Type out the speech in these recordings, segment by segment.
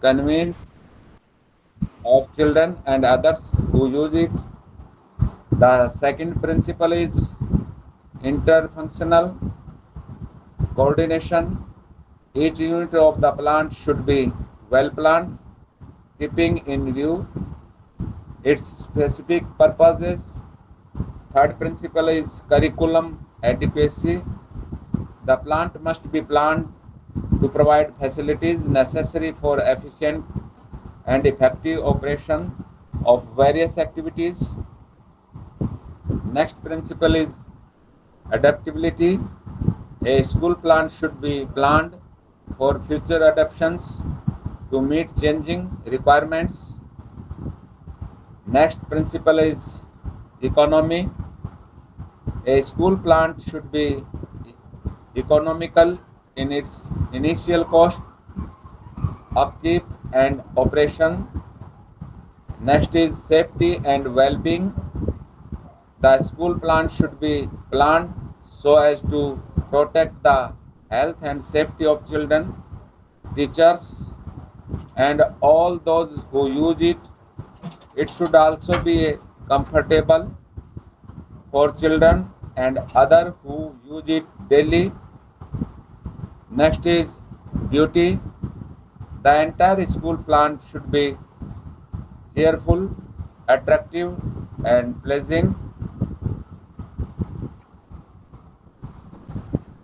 convenience of children and others who use it. The second principle is interfunctional coordination. Each unit of the plant should be well planned, keeping in view its specific purposes. Third principle is curriculum adequacy. The plant must be planned to provide facilities necessary for efficient and effective operation of various activities. Next principle is adaptability. A school plant should be planned for future adaptations to meet changing requirements. Next principle is economy. A school plant should be economical in its initial cost, upkeep, and operation. Next is safety and well-being. The school plant should be planned so as to protect the health and safety of children, teachers, and all those who use it. It should also be comfortable for children and others who use it daily. Next is beauty. The entire school plant should be cheerful, attractive, and pleasing.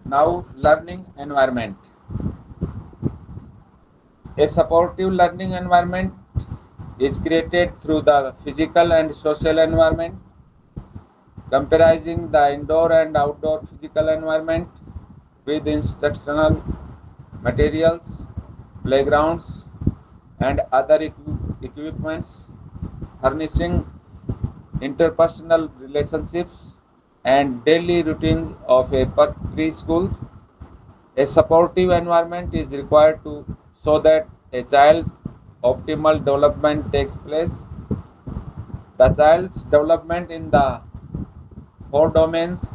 Now, learning environment. A supportive learning environment is created through the physical and social environment, comprising the indoor and outdoor physical environment with instructional materials, playgrounds, and other equipments, furnishing interpersonal relationships and daily routines of a preschool. A supportive environment is required to so that a child's optimal development takes place. The child's development in the four domains,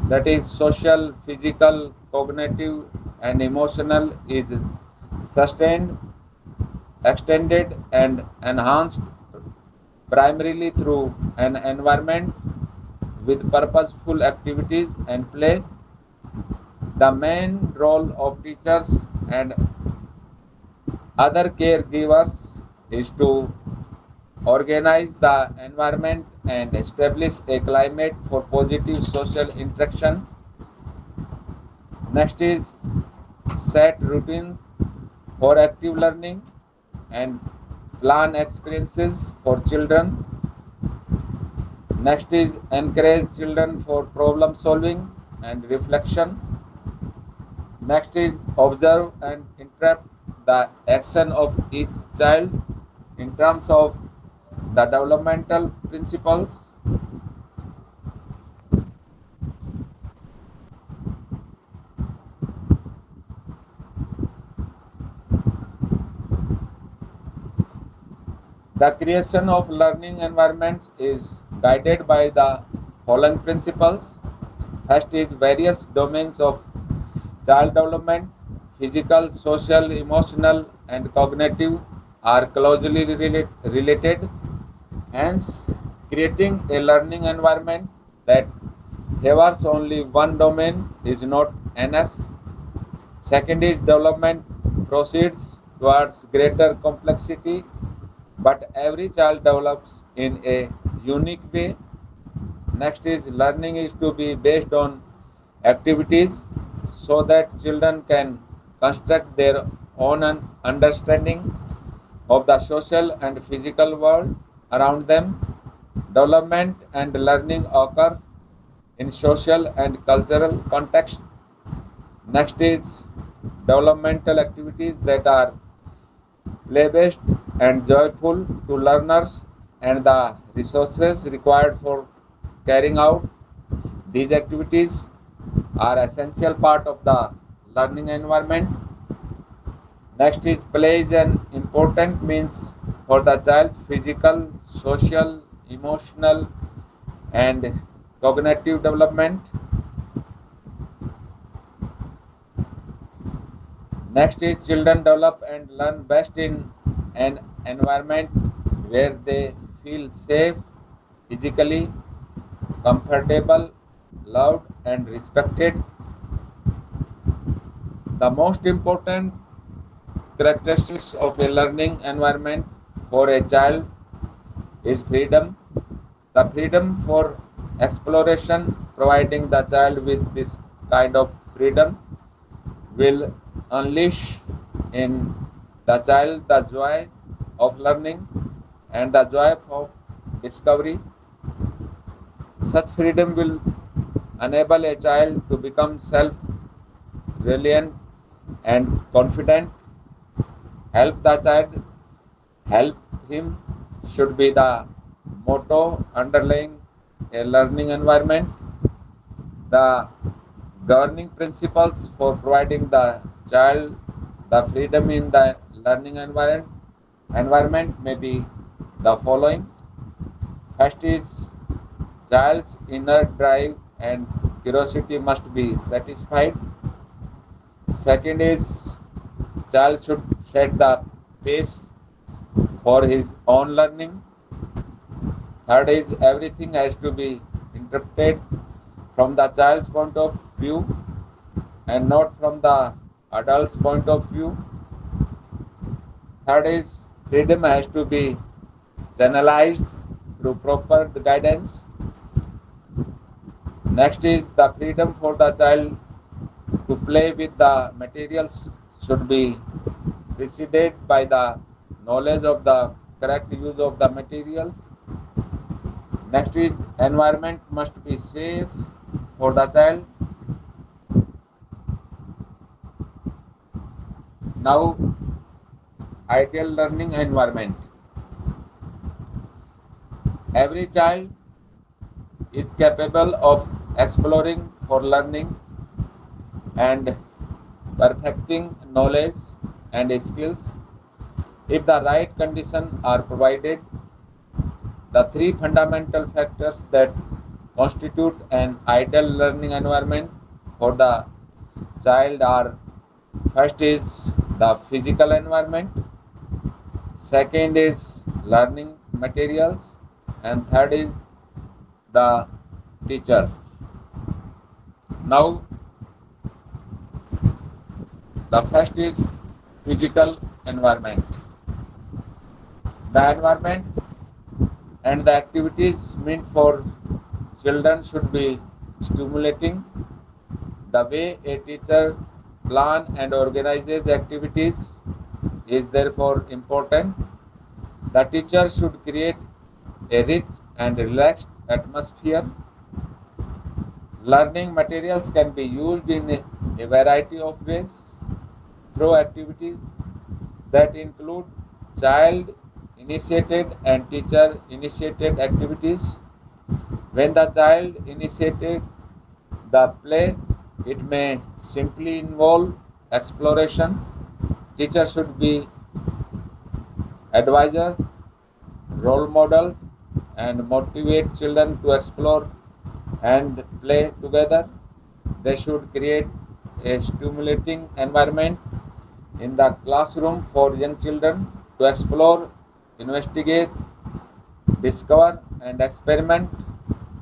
that is social, physical, cognitive, and emotional, is sustained, extended, and enhanced primarily through an environment with purposeful activities and play. The main role of teachers and other caregivers is to organize the environment and establish a climate for positive social interaction. Next is set routine for active learning and plan experiences for children. Next is encourage children for problem solving and reflection. Next is observe and interpret the action of each child in terms of the developmental principles. The creation of learning environments is guided by the following principles. First is various domains of child development, physical, social, emotional, and cognitive are closely related. Hence, creating a learning environment that favors only one domain is not enough. Second is development proceeds towards greater complexity, but every child develops in a unique way. Next is learning is to be based on activities so that children can construct their own understanding of the social and physical world around them. Development and learning occur in social and cultural context. Next is developmental activities that are play-based and joyful to learners and the resources required for carrying out these activities are essential part of the learning environment. Next is play is an important means for the child's physical, social, emotional, and cognitive development. Next is children develop and learn best in an environment where they feel safe, physically comfortable, loved and respected. The most important characteristics of a learning environment for a child is freedom. The freedom for exploration, providing the child with this kind of freedom, will unleash in the child the joy of learning and the joy of discovery. Such freedom will enable a child to become self reliant and confident. Help the child, help him should be the motto underlying a learning environment. The governing principles for providing the child the freedom in the learning environment may be the following. First is child's inner drive and curiosity must be satisfied. Second is child should set the pace for his own learning. Third is everything has to be interpreted from the child's point of view and not from the adult's point of view. Third is freedom has to be channelized through proper guidance. Next is the freedom for the child to play with the materials should be preceded by the knowledge of the correct use of the materials. Next is environment must be safe for the child. Now, ideal learning environment. Every child is capable of exploring for learning and perfecting knowledge and skills if the right conditions are provided. The three fundamental factors that constitute an ideal learning environment for the child are: first is the physical environment, second is learning materials, and third is the teachers. Now, the first is physical environment. The environment and the activities meant for children should be stimulating. The way a teacher plans and organizes activities is therefore important. The teacher should create a rich and relaxed atmosphere. Learning materials can be used in a variety of ways through activities that include child initiated and teacher initiated activities. When the child initiated the play, it may simply involve exploration. Teachers should be advisors, role models, and motivate children to explore and play together. They should create a stimulating environment in the classroom for young children to explore, investigate, discover, and experiment.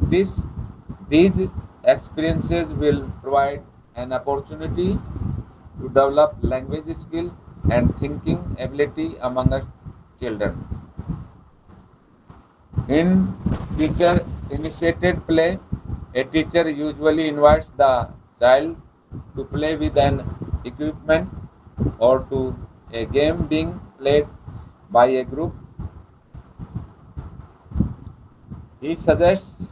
This, these experiences will provide an opportunity to develop language skill and thinking ability among us children. In teacher initiated play, a teacher usually invites the child to play with an equipment or to a game being played by a group. He suggests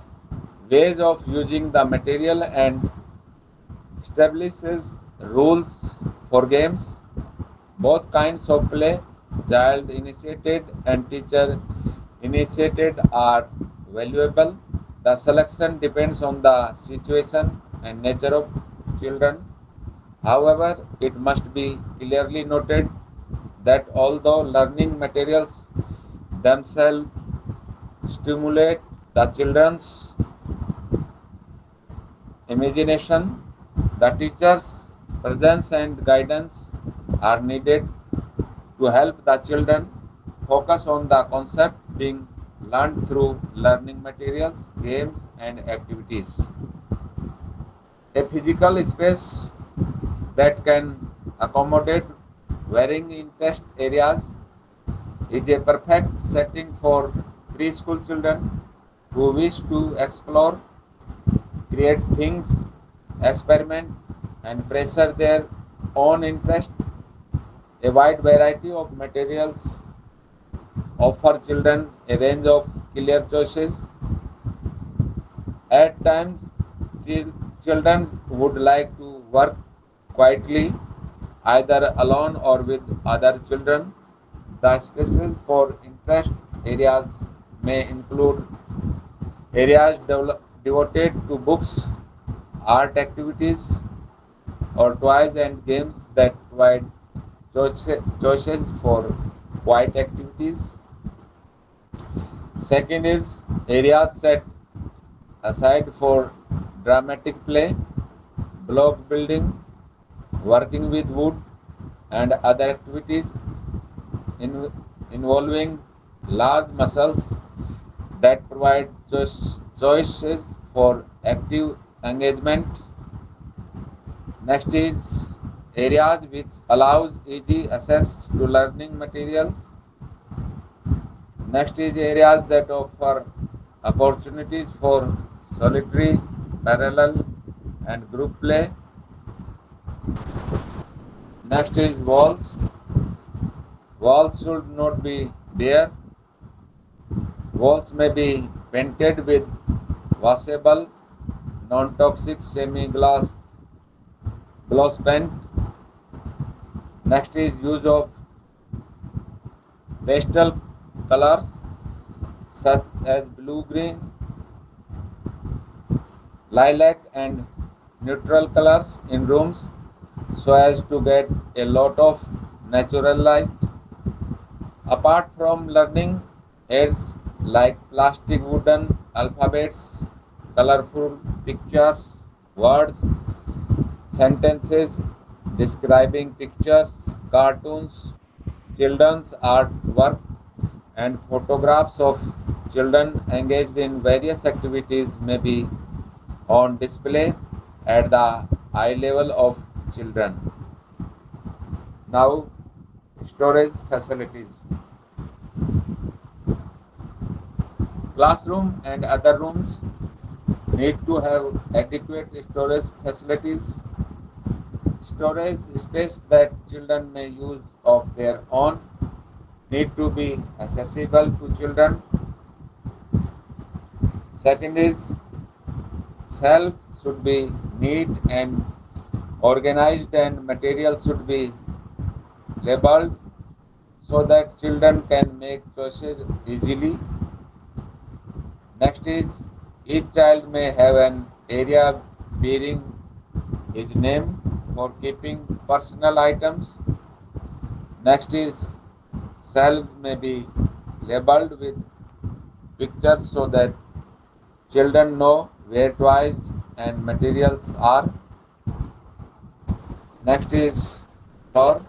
ways of using the material and establishes rules for games. Both kinds of play, child initiated and teacher initiated, are valuable. The selection depends on the situation and nature of children. However, it must be clearly noted that although learning materials themselves stimulate the children's imagination, the teacher's presence and guidance are needed to help the children focus on the concept being learned through learning materials, games, and activities. A physical space that can accommodate varying interest areas is a perfect setting for preschool children who wish to explore, create things, experiment, and pressure their own interest. A wide variety of materials offer children a range of clear choices. At times, children would like to work quietly, either alone or with other children. The spaces for interest areas may include areas devoted to books, art activities, or toys and games that provide choices for quiet activities. Second is areas set aside for dramatic play, block building, working with wood, and other activities in, involving large muscles that provide choices for active engagement. Next is areas which allows easy access to learning materials. Next is areas that offer opportunities for solitary, parallel, and group play. Next is walls. Walls should not be bare. Walls may be painted with washable, non-toxic semi-gloss gloss paint. Next is use of pastel colors such as blue, green, lilac, and neutral colors in rooms so as to get a lot of natural light. Apart from learning aids like plastic wooden alphabets, colorful pictures, words, sentences describing pictures, cartoons, children's artwork, and photographs of children engaged in various activities may be on display at the eye level of children. Now, storage facilities. Classroom and other rooms need to have adequate storage facilities. Storage space that children may use of their own need to be accessible to children. Second is shelves should be neat and organized and materials should be labeled so that children can make choices easily. Next is each child may have an area bearing his name for keeping personal items. Next is shelves may be labeled with pictures so that children know where toys and materials are. Next is floor.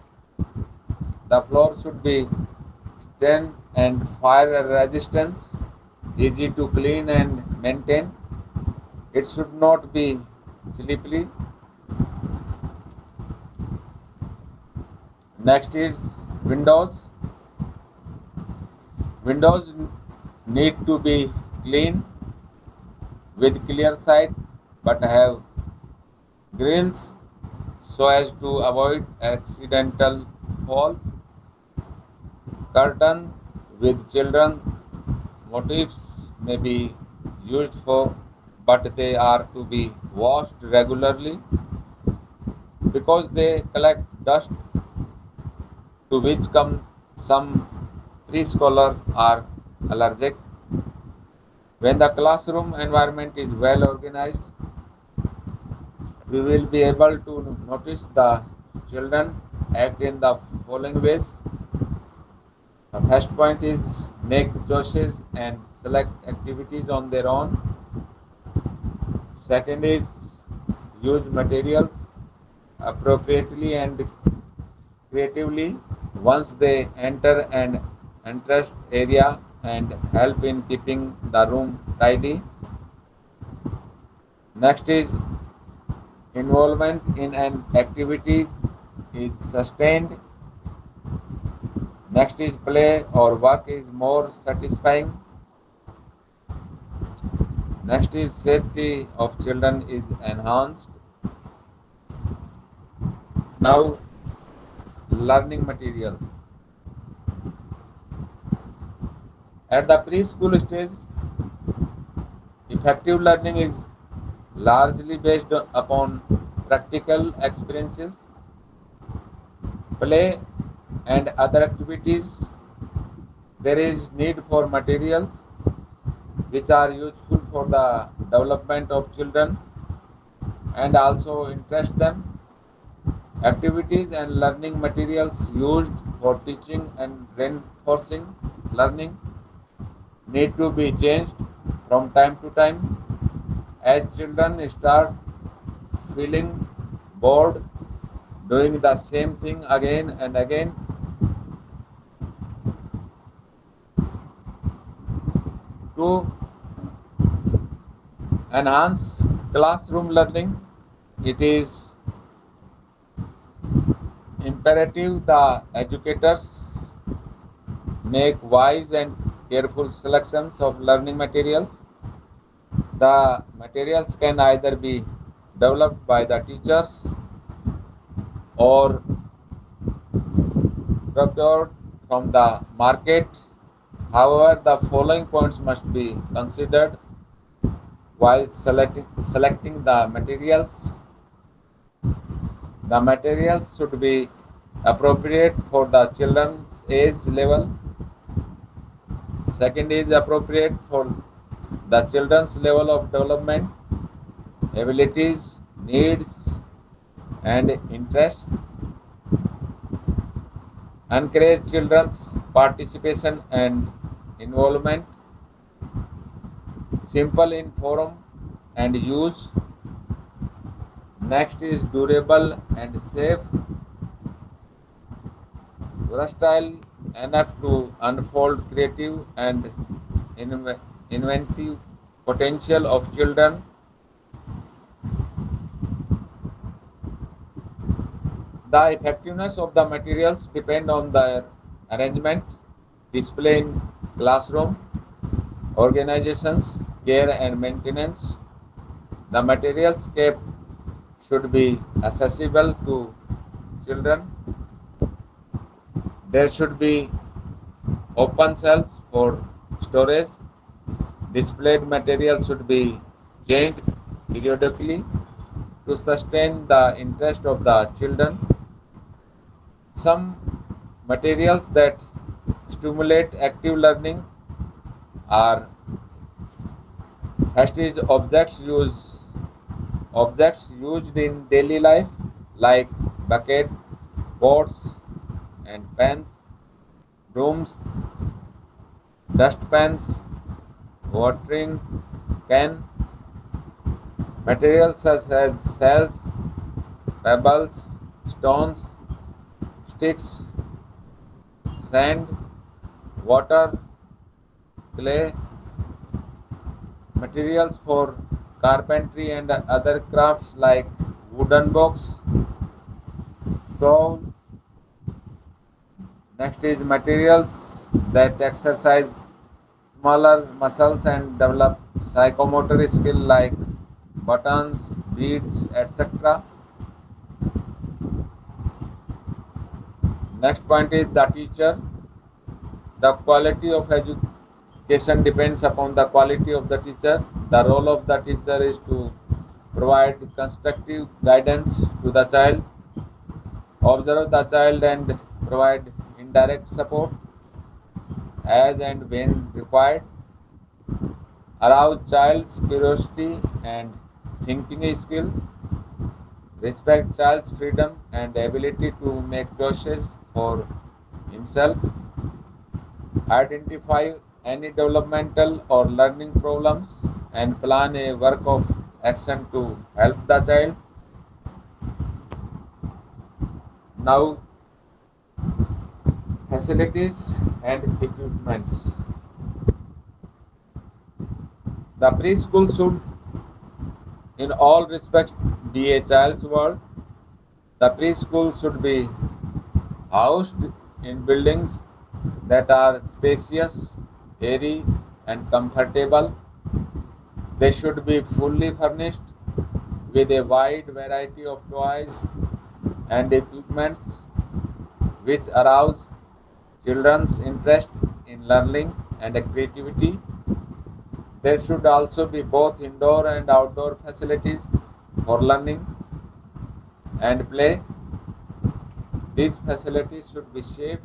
The floor should be stain and fire resistance, easy to clean and maintain. It should not be slippery. Next is windows. Windows need to be clean with clear sight but have grills so as to avoid accidental fall. Curtain with children motifs may be used for but they are to be washed regularly because they collect dust to which some preschoolers are allergic. When the classroom environment is well organized, we will be able to notice the children act in the following ways. The first point is make choices and select activities on their own. Second is use materials appropriately and creatively once they enter an interest area and help in keeping the room tidy. Next is involvement in an activity is sustained. Next is play or work is more satisfying. Next is safety of children is enhanced. Now learning materials. At the preschool stage, effective learning is largely based upon practical experiences, play, and other activities. There is need for materials which are useful for the development of children and also interest them. Activities and learning materials used for teaching and reinforcing learning need to be changed from time to time as children start feeling bored doing the same thing again and again. To enhance classroom learning, it is imperative the educators make wise and careful selections of learning materials. The materials can either be developed by the teachers or procured from the market. However, the following points must be considered while selecting the materials. The materials should be appropriate for the children's age level. Second is appropriate for the children's level of development, abilities, needs, and interests. Encourage children's participation and involvement. Simple in form and use. Next is durable and safe. Versatile enough to unfold creative and inventive potential of children. The effectiveness of the materials depend on their arrangement, display in classroom, organizations, care and maintenance. The materials kept should be accessible to children. There should be open shelves for storage. Displayed materials should be changed periodically to sustain the interest of the children. Some materials that stimulate active learning are first is objects used in daily life like buckets, pots and pans, brooms, dustpans, watering can, materials such as shells, pebbles, stones, sticks, sand, water, clay, materials for carpentry and other crafts like wooden box, saws. Next is materials that exercise smaller muscles and develop psychomotor skill like buttons, beads, etc. Next point is the teacher. The quality of education depends upon the quality of the teacher. The role of the teacher is to provide constructive guidance to the child, observe the child and provide indirect support as and when required, arouse child's curiosity and thinking skills, respect child's freedom and ability to make choices for himself, identify any developmental or learning problems and plan a work of action to help the child. Now facilities and equipments. The preschool should, in all respects, be a child's world. The preschool should be housed in buildings that are spacious, airy, and comfortable. They should be fully furnished with a wide variety of toys and equipments which arouse children's interest in learning and creativity. There should also be both indoor and outdoor facilities for learning and play. These facilities should be safe,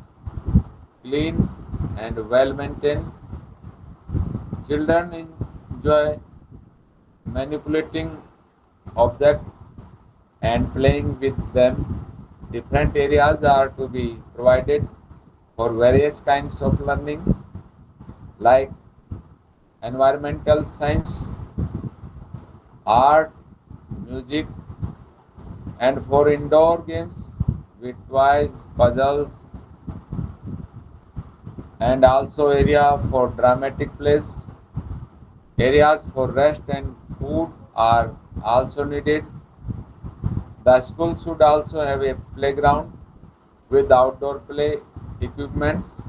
clean, and well maintained. Children enjoy manipulating objects and playing with them. Different areas are to be provided for various kinds of learning like environmental science, art, music, and for indoor games with toys, puzzles, and also area for dramatic plays. Areas for rest and food are also needed. The school should also have a playground with outdoor play equipments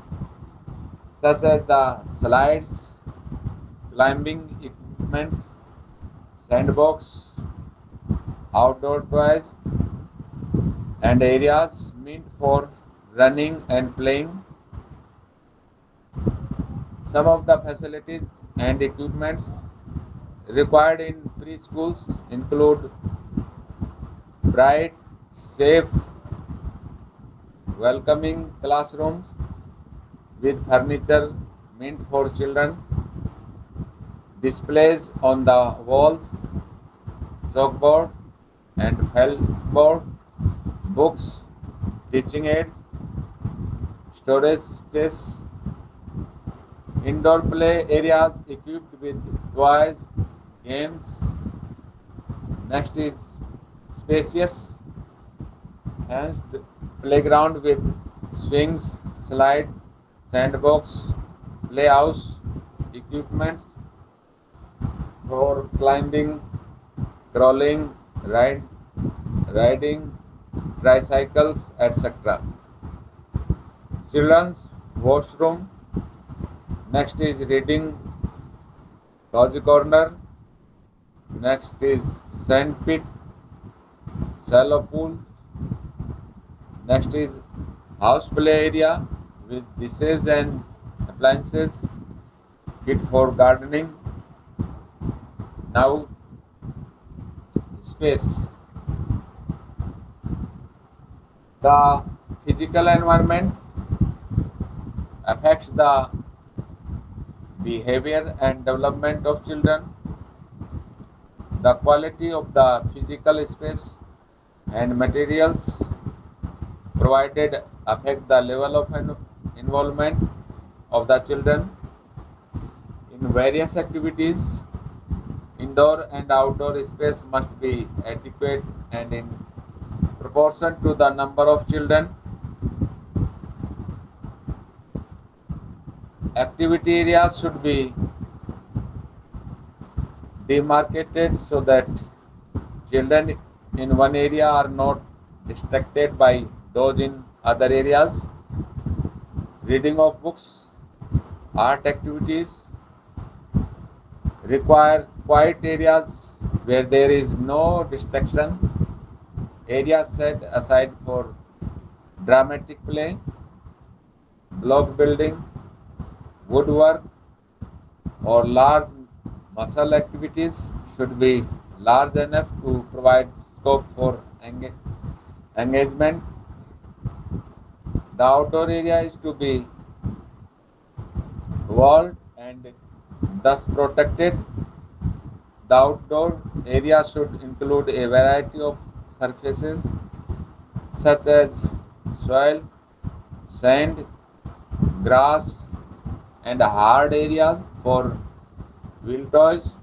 such as the slides, climbing equipments, sandbox, outdoor toys, and areas meant for running and playing. Some of the facilities and equipments required in preschools include bright, safe, welcoming classrooms with furniture meant for children, displays on the walls, chalkboard and felt books, teaching aids, storage space, indoor play areas equipped with toys, games. Next is spacious fenced playground with swings, slides, sandbox, playhouse, equipments for climbing, crawling, riding, tricycles, etc. Children's washroom. Next is reading cozy corner. Next is sand pit, shallow pool. Next is house play area with dishes and appliances, kit for gardening. Now space. The physical environment affects the behavior and development of children. The quality of the physical space and materials provided affect the level of involvement of the children in various activities. Indoor and outdoor space must be adequate and in proportion to the number of children. Activity areas should be demarcated so that children in one area are not distracted by those in other areas. Reading of books, art activities require quiet areas where there is no distraction, areas set aside for dramatic play, block building, woodwork, or large muscle activities should be large enough to provide scope for engagement. The outdoor area is to be walled and thus protected. The outdoor area should include a variety of surfaces such as soil, sand, grass, and hard areas for wheel toys.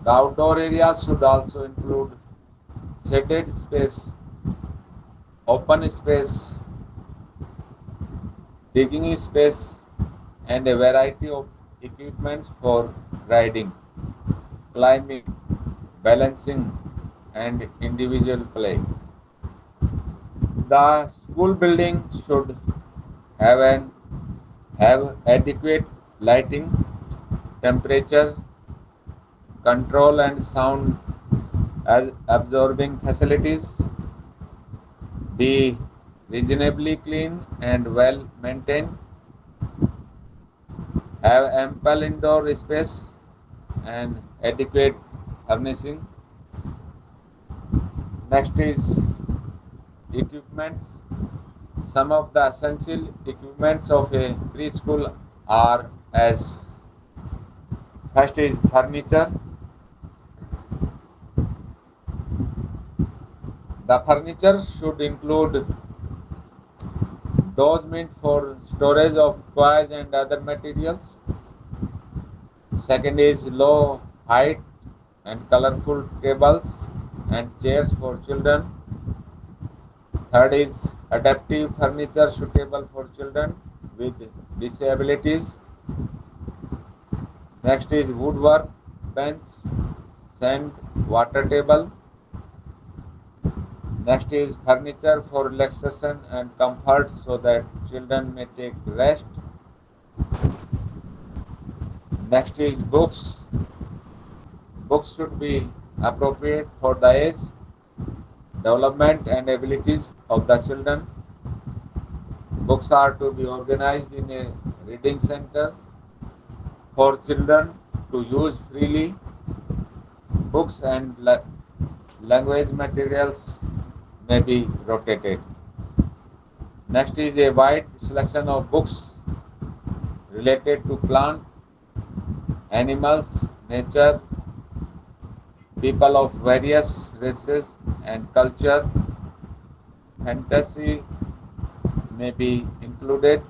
The outdoor areas should also include shaded space, open space, digging space, and a variety of equipments for riding, climbing, balancing, and individual play. The school building should have an have adequate lighting, temperature control, and sound as absorbing facilities, be reasonably clean and well maintained, have ample indoor space and adequate furnishing. Next is equipments. Some of the essential equipments of a preschool are as first is furniture. The furniture should include those meant for storage of toys and other materials. Second is low height and colorful tables and chairs for children. Third is adaptive furniture suitable for children with disabilities. Next is woodwork, bench, sand, water table. Next is furniture for relaxation and comfort so that children may take rest. Next is books. Books should be appropriate for the age, development, and abilities of the children. Books are to be organized in a reading center for children to use freely. Books and language materials may be rotated. Next is a wide selection of books related to plant, animals, nature, people of various races and culture. Fantasy may be included.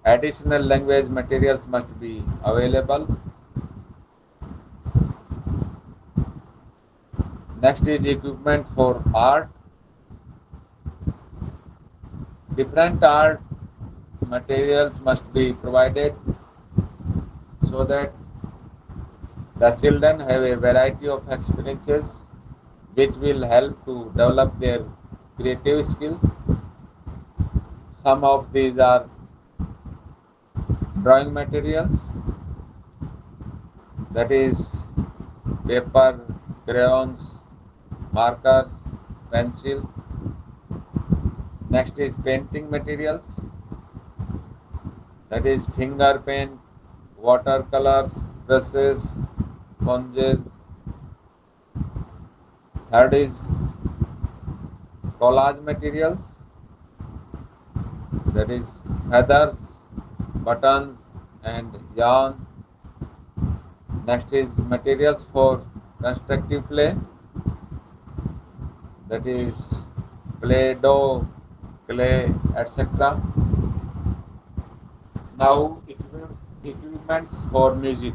Additional language materials must be available. Next is equipment for art. Different art materials must be provided so that the children have a variety of experiences which will help to develop their creative skills. Some of these are drawing materials, that is paper, crayons, markers, pencils. Next is painting materials, that is finger paint, watercolors, brushes, sponges. Third is collage materials, that is feathers, buttons, and yarn. Next is materials for constructive play, that is play doh, clay, etc. Now equipments for music.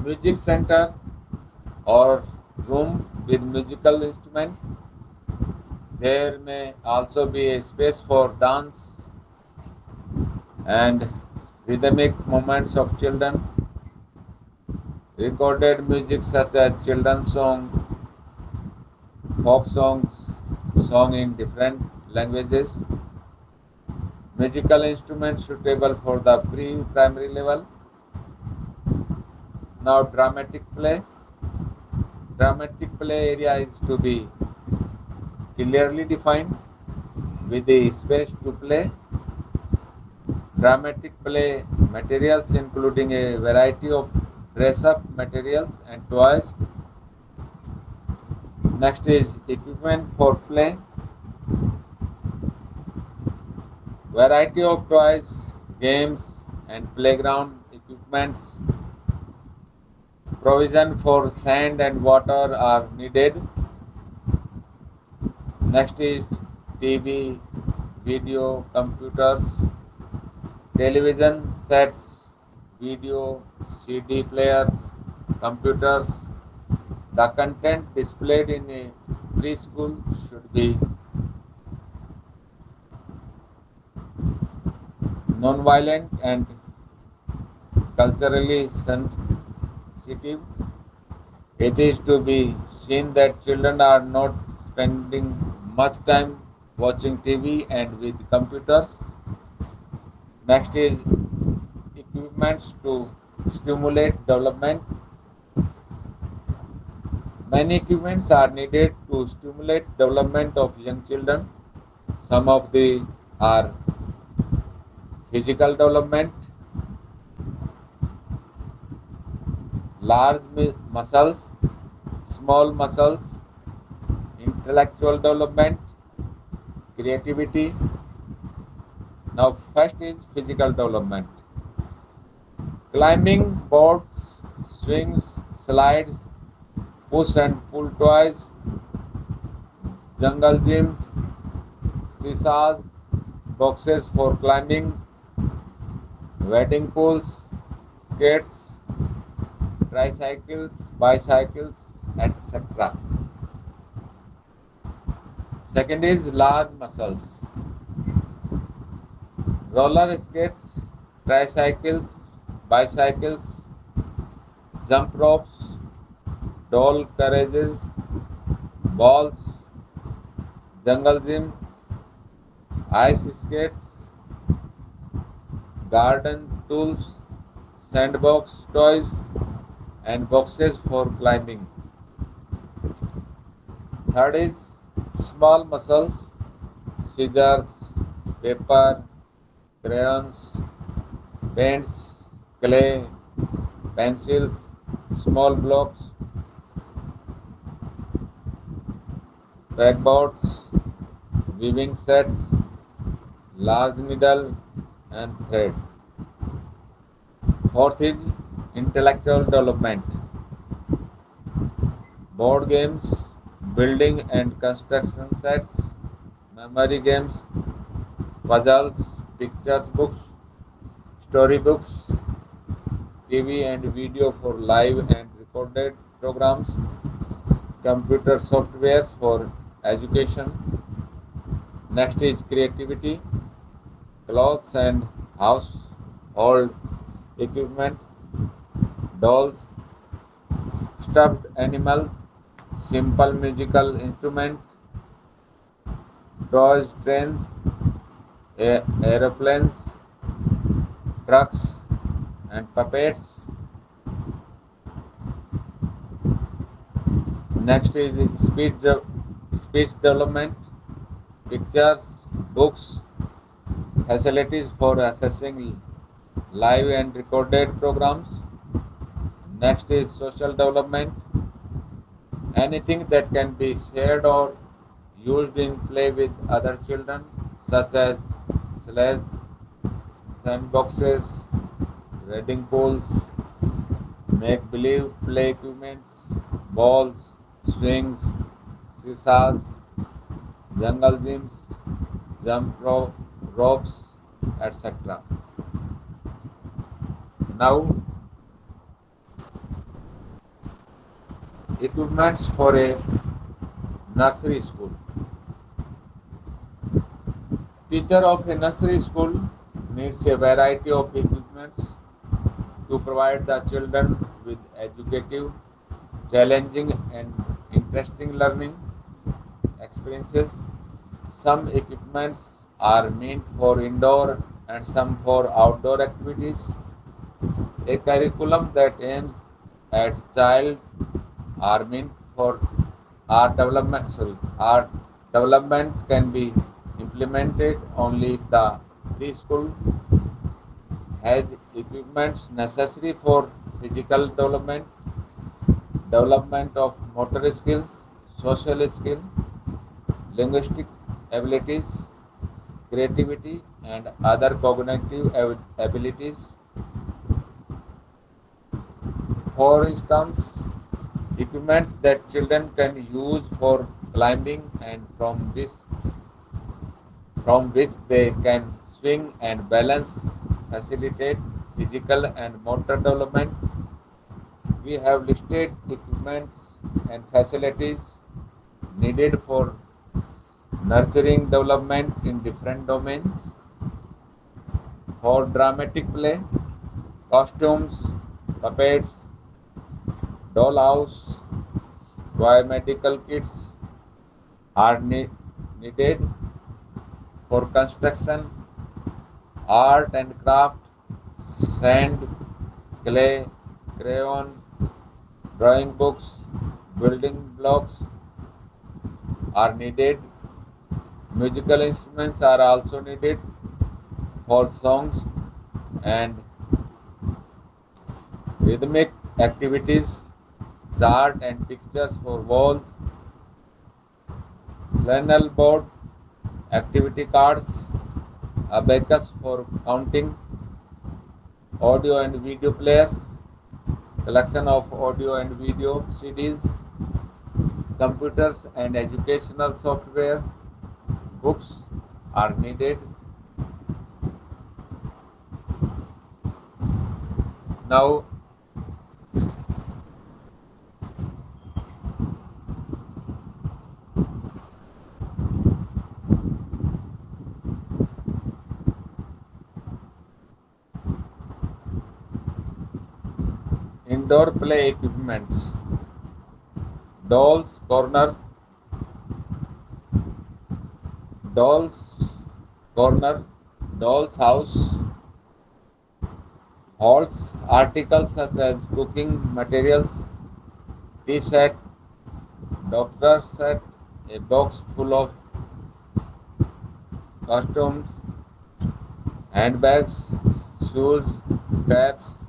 Music center or room with musical instrument. There may also be a space for dance and rhythmic movements of children. Recorded music such as children's song, folk songs, song in different languages. Musical instruments suitable for the pre-primary level. Now dramatic play. Dramatic play area is to be clearly defined with the space to play. Dramatic play materials including a variety of dress-up materials and toys. Next is equipment for play. Variety of toys, games, and playground equipments. Provision for sand and water are needed. Next is TV, video, computers, television sets, video, CD players, computers. The content displayed in a preschool should be non-violent and culturally sensitive. It is to be seen that children are not spending much time watching TV and with computers. Next is equipments to stimulate development. Many equipments are needed to stimulate development of young children. Some of the are physical development, large muscles, small muscles, intellectual development, creativity. Now first is physical development. Climbing boards, swings, slides, push and pull toys, jungle gyms, seesaws, boxes for climbing, wading pools, skates, tricycles, bicycles, etc. Second is large muscles. Roller skates, tricycles, bicycles, jump ropes, doll carriages, balls, jungle gym, ice skates, garden tools, sandbox toys, and boxes for climbing. Third is small muscles, scissors, paper, crayons, paints, clay, pencils, small blocks, backboards, weaving sets, large needle, and thread. Fourth is intellectual development, board games, building and construction sets, memory games, puzzles, pictures books, storybooks, TV and video for live and recorded programs, computer softwares for education. Next is creativity, clothes and household equipment, dolls, stuffed animals, simple musical instruments, toys, trains, aeroplanes, trucks, and puppets. Next is speech development, pictures, books, facilities for assessing live and recorded programs. Next is social development, anything that can be shared or used in play with other children, such as sleighs, sandboxes, wading pools, make-believe play equipments, balls, swings, seesaws, jungle gyms, ropes, etc. Now, equipments for a nursery school. Teacher of a nursery school needs a variety of equipments to provide the children with educative, challenging, and interesting learning experiences. Some equipments are meant for indoor and some for outdoor activities. A curriculum that aims at child are meant for art development can be implemented only if the preschool has equipments necessary for physical development, development of motor skills, social skills, linguistic abilities, creativity, and other cognitive abilities. For instance, equipments that children can use for climbing and from which they can swing and balance facilitate physical and motor development. We have listed equipments and facilities needed for nurturing development in different domains. For dramatic play, costumes, puppets, dollhouse, toy medical kits are needed for construction, art and craft, sand, clay, crayon, drawing books, building blocks are needed. Musical instruments are also needed for songs and rhythmic activities, chart and pictures for walls, flannel boards, activity cards, abacus for counting, audio and video players, collection of audio and video CDs, computers and educational softwares, books are needed. Now, indoor play equipments, dolls corner, dolls corner, dolls house, halls, articles such as cooking materials, tea set, doctor set, a box full of costumes, handbags, shoes, caps,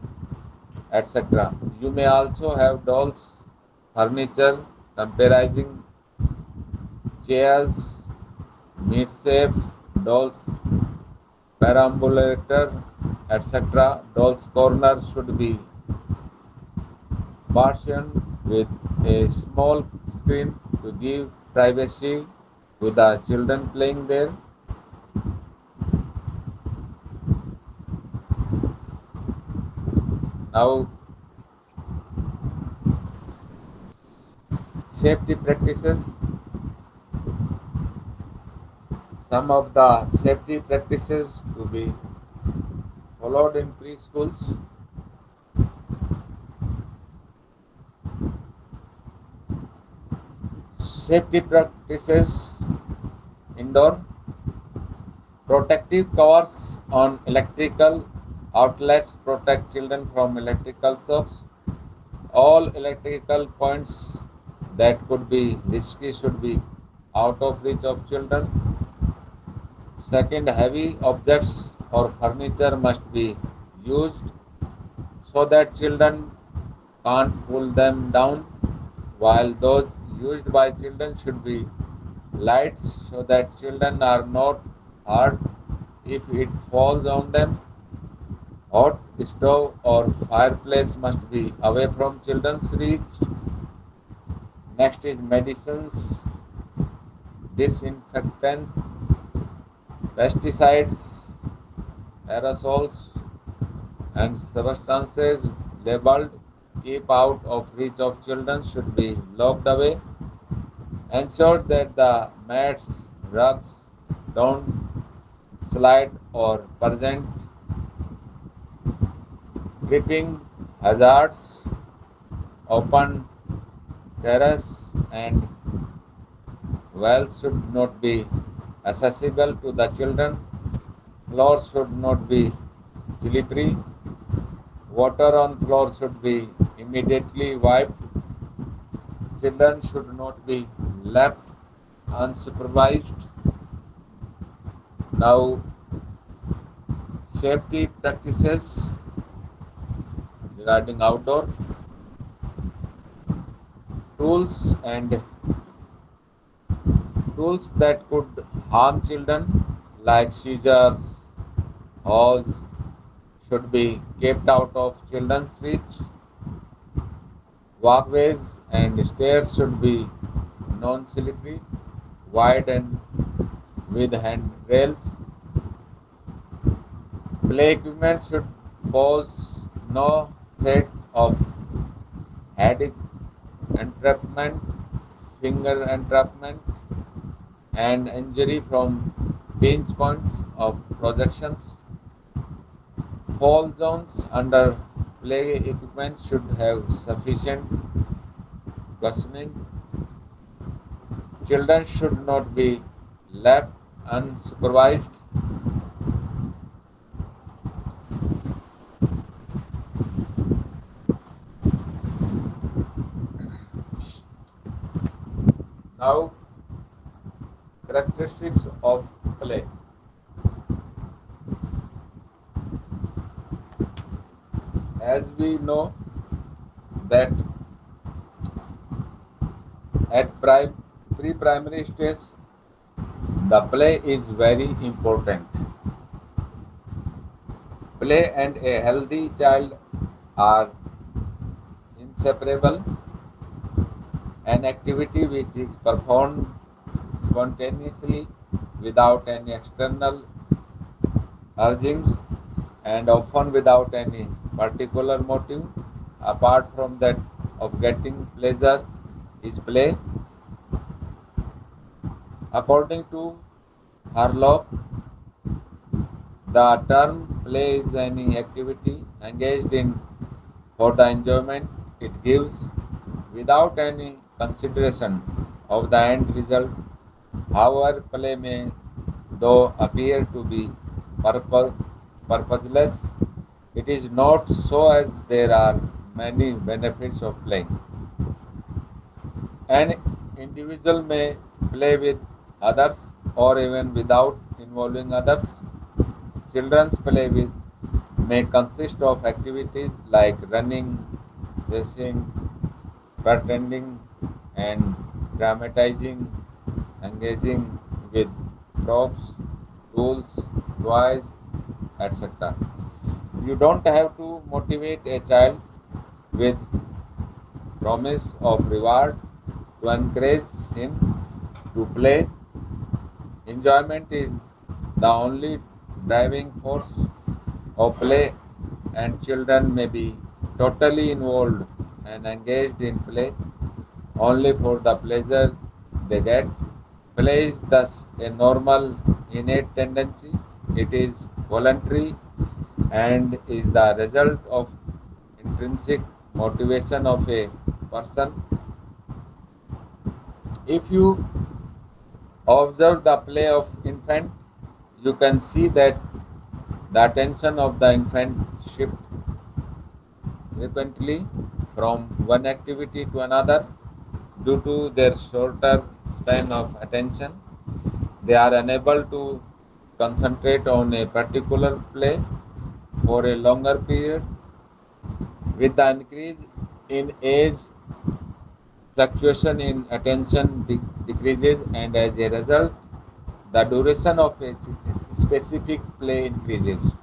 etc. You may also have dolls, furniture, comprising chairs, meat safe, dolls, perambulator, etc. Dolls corner should be partitioned with a small screen to give privacy to the children playing there. Now, safety practices. Some of the safety practices to be followed in preschools. Safety practices indoor. Protective covers on electrical outlets protect children from electrical shocks. All electrical points that could be risky should be out of reach of children. Second, heavy objects or furniture must be used so that children can't pull them down, while those used by children should be light so that children are not hurt if it falls on them. Hot stove or fireplace must be away from children's reach. Next is medicines, disinfectants, pesticides, aerosols, and substances labeled keep out of reach of children should be locked away. Ensure that the mats, rugs don't slide or present tripping hazards. Open terrace and wells should not be accessible to the children. Floors should not be slippery. Water on floor should be immediately wiped. Children should not be left unsupervised. Now, safety practices regarding outdoor tools and tools that could harm children like scissors, hose should be kept out of children's reach. Walkways and stairs should be non-slippery, wide and with handrails. Play equipment should pose no threat of head entrapment, finger entrapment, and injury from pinch points of projections. Fall zones under play equipment should have sufficient cushioning. Children should not be left unsupervised. Now, characteristics of play. As we know that at pre-primary stage, the play is very important. Play and a healthy child are inseparable. An activity which is performed spontaneously without any external urgings and often without any particular motive apart from that of getting pleasure is play. According to Harlock, the term play is any activity engaged in for the enjoyment it gives without any consideration of the end result. However, play may though appear to be purpose, purposeless, it is not so as there are many benefits of playing. An individual may play with others or even without involving others. Children's play with may consist of activities like running, chasing, pretending, and dramatizing, engaging with props, tools, toys, etc. You don't have to motivate a child with promise of reward to encourage him to play. Enjoyment is the only driving force of play, and children may be totally involved and engaged in play only for the pleasure they get. Play is thus a normal, innate tendency. It is voluntary and is the result of intrinsic motivation of a person. If you observe the play of infant, you can see that the attention of the infant shifts frequently from one activity to another due to their shorter span of attention. They are unable to concentrate on a particular play for a longer period. With the increase in age, fluctuation in attention decreases, and as a result, the duration of a specific play increases.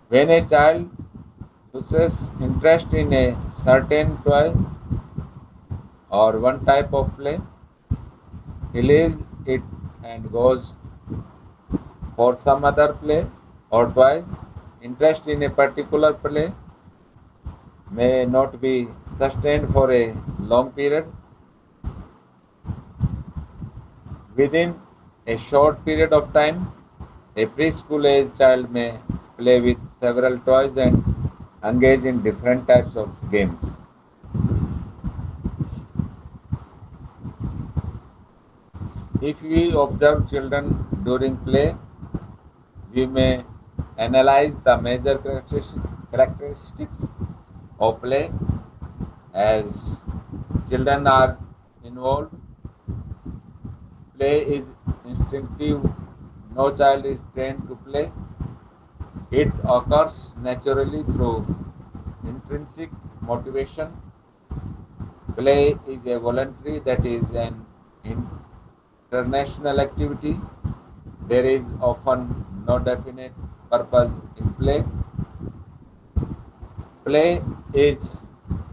When a child loses interest in a certain toy or one type of play, he leaves it and goes for some other play or toy. Interest in a particular play may not be sustained for a long period. Within a short period of time, a preschool age child may play with several toys and engage in different types of games. If we observe children during play, we may analyze the major characteristics of play. As children are involved, play is instinctive. No child is trained to play. It occurs naturally through intrinsic motivation. Play is a voluntary, that is an international activity. There is often no definite purpose in play. Play is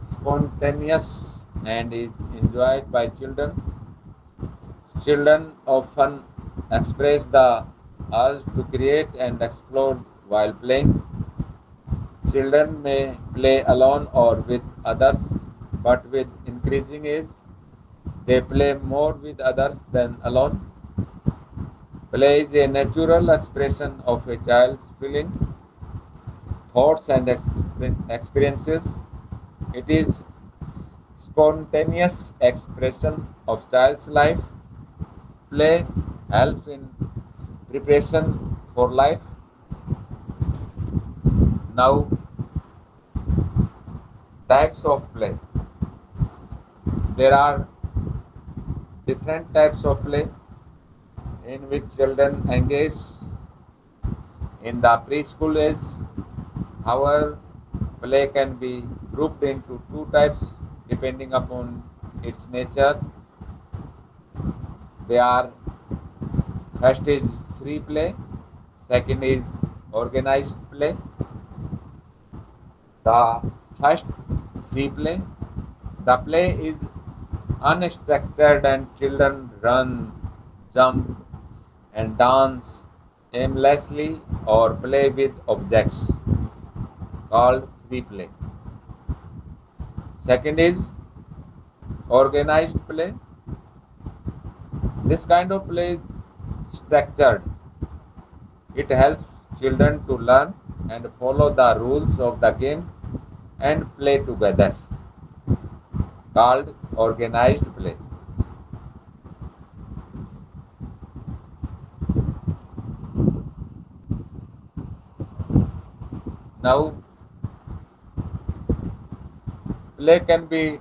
spontaneous and is enjoyed by children. Children often express the urge to create and explore while playing. Children may play alone or with others, but with increasing age, they play more with others than alone. Play is a natural expression of a child's feeling. thoughts and experiences. It is spontaneous expression of child's life. Play helps in preparation for life. Now, types of play. There are different types of play in which children engage in the preschool age. However, play can be grouped into two types depending upon its nature. They are: first is free play, second is organized play. The first, free play. The play is unstructured and children run, jump, and dance aimlessly or play with objects, called free play. Second is organized play. This kind of play is structured. It helps children to learn and follow the rules of the game and play together, called organized play. Now, play can be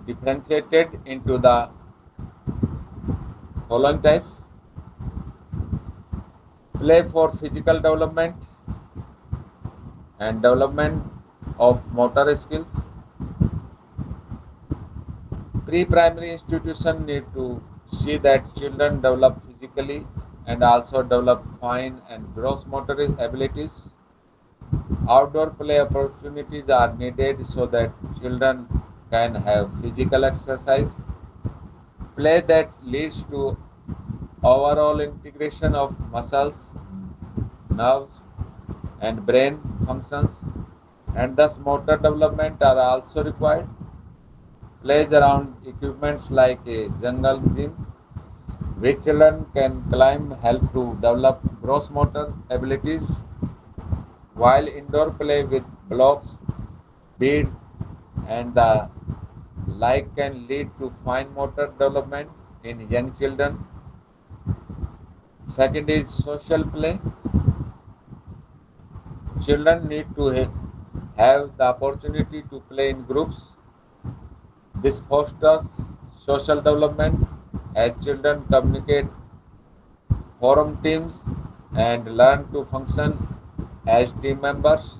differentiated into the following types: play for physical development and development of motor skills. Pre-primary institutions need to see that children develop physically and also develop fine and gross motor abilities. Outdoor play opportunities are needed so that children can have physical exercise. Play that leads to overall integration of muscles, nerves, and brain functions, and thus motor development are also required. Plays around equipments like a jungle gym, which children can climb, help to develop gross motor abilities, while indoor play with blocks, beads, and the like can lead to fine motor development in young children. Second is social play. Children need to have the opportunity to play in groups. This fosters social development as children communicate, form teams, and learn to function as team members.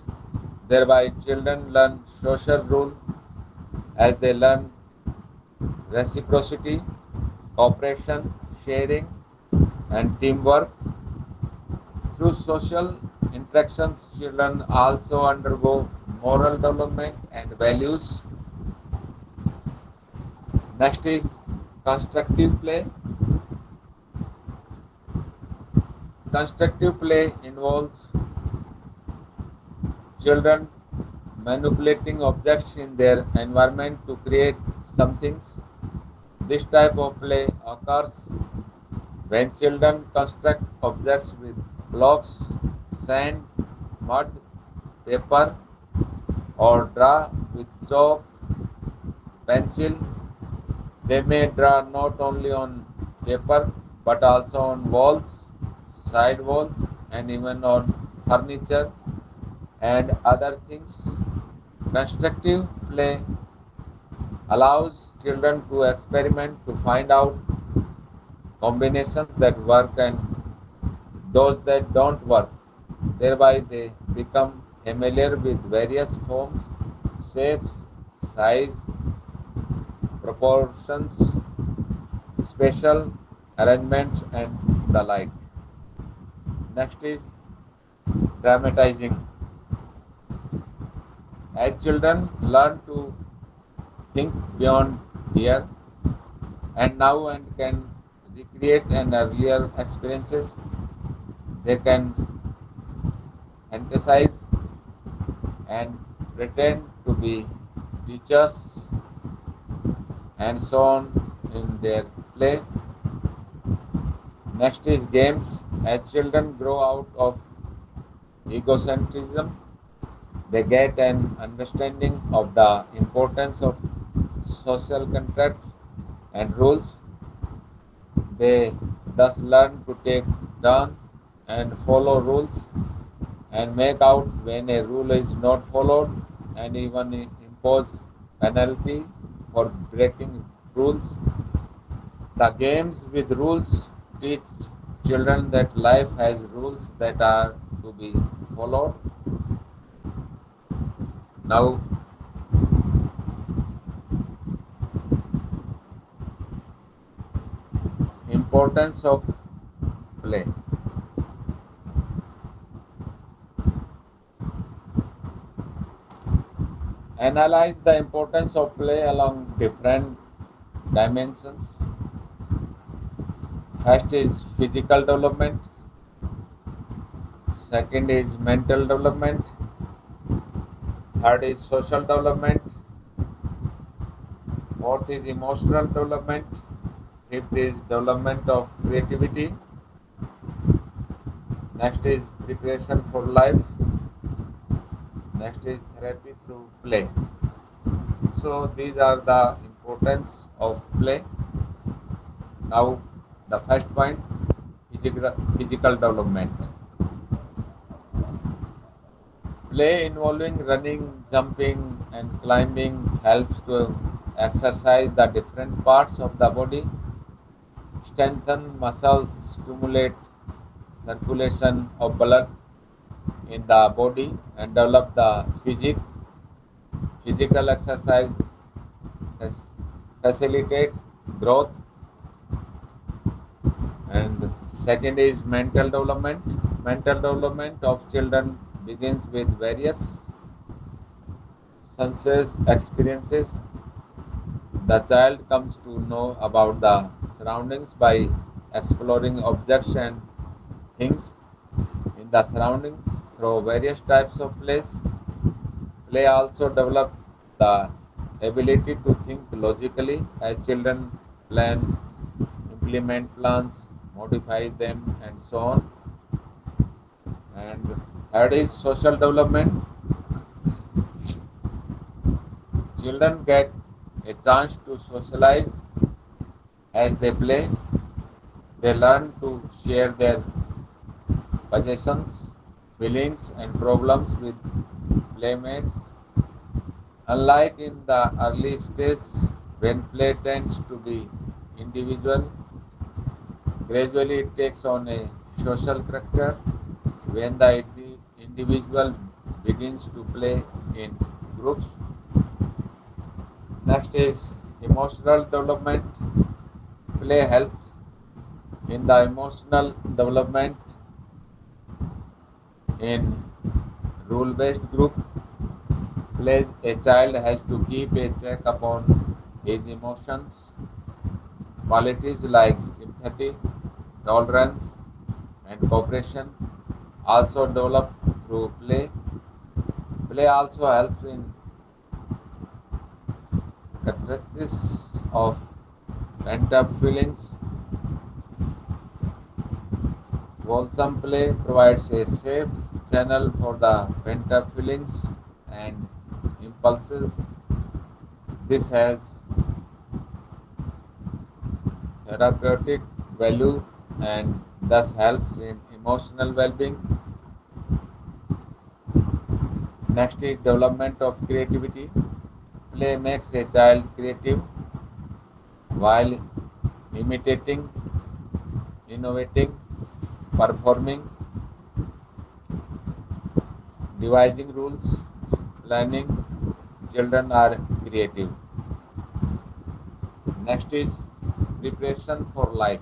Thereby, children learn social rules as they learn reciprocity, cooperation, sharing, and teamwork. Through social interactions, children also undergo moral development and values. Next is constructive play. Constructive play involves children manipulating objects in their environment to create something. This type of play occurs when children construct objects with blocks, sand, mud, paper, or draw with chalk, pencil. They may draw not only on paper but also on walls, side walls, and even on furniture and other things. Constructive play allows children to experiment to find out combinations that work and those that don't work. Thereby, they become familiar with various forms, shapes, size, proportions, special arrangements, and the like. Next is dramatizing. As children learn to think beyond here and now and can recreate an earlier experiences, they can fantasize and pretend to be teachers and so on in their play. Next is games. As children grow out of egocentrism. They get an understanding of the importance of social contracts and rules. They thus learn to take turn and follow rules and make out when a rule is not followed and even impose penalty for breaking rules. The games with rules teach children that life has rules that are to be followed. Now, importance of play. Analyze the importance of play along different dimensions. First is physical development, second is mental development, third is social development, fourth is emotional development, fifth is development of creativity, next is preparation for life, next is therapy through play. So these are the importance of play. Now the first point, physical development. Play involving running, jumping and climbing helps to exercise the different parts of the body, strengthen muscles, stimulate circulation of blood in the body and develop the physical exercise facilitates growth. And second is mental development. Mental development of children begins with various senses experiences. The child comes to know about the surroundings by exploring objects and things in the surroundings through various types of plays. Play also develops the ability to think logically as children plan, implement plans, modify them, and so on. And third is social development. Children get a chance to socialize as they play. They learn to share their possessions, feelings, and problems with playmates. Unlike in the early stage, when play tends to be individual, gradually it takes on a social character. When the individual begins to play in groups. Next is emotional development. Play helps in the emotional development in rule-based group plays. A child has to keep a check upon his emotions. Qualities like sympathy, tolerance, and cooperation also develop through play. Play also helps in catharsis of pent-up feelings. Wholesome play provides a safe channel for the pent-up feelings and impulses. This has therapeutic value and thus helps in emotional well-being. Next is development of creativity. Play makes a child creative while imitating, innovating, performing, devising rules, planning. Children are creative. Next is preparation for life.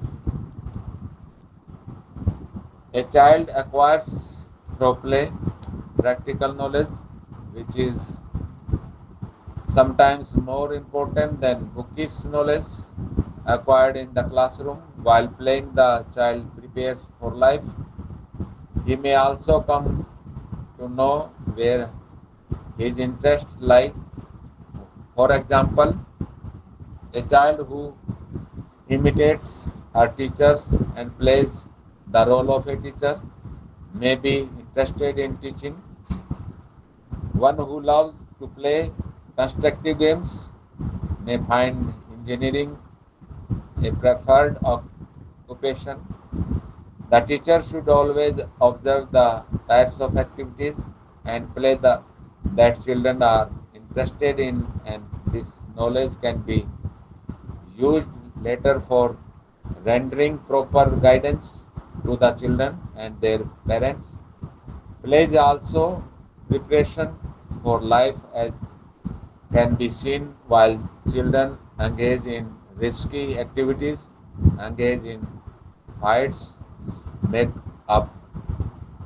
A child acquires through play practical knowledge, which is sometimes more important than bookish knowledge acquired in the classroom. While playing, the child prepares for life. He may also come to know where his interests lie. For example, a child who imitates her teachers and plays the role of a teacher may be interested in teaching, one who loves to play constructive games may find engineering a preferred occupation. The teacher should always observe the types of activities and play that children are interested in, and this knowledge can be used later for rendering proper guidance to the children and their parents. Play is also preparation for life, as can be seen while children engage in risky activities, engage in fights, make up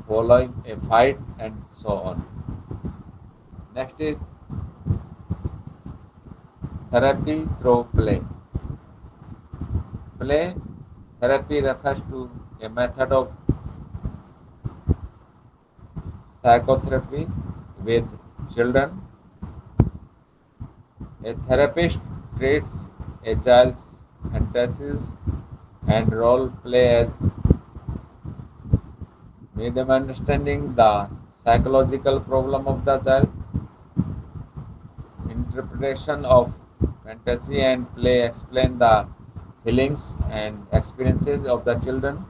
following a fight, and so on. Next is therapy through play. Play therapy refers to a method of psychotherapy with children. A therapist treats a child's fantasies and role play as medium understanding the psychological problem of the child. Interpretation of fantasy and play explain the feelings and experiences of the children.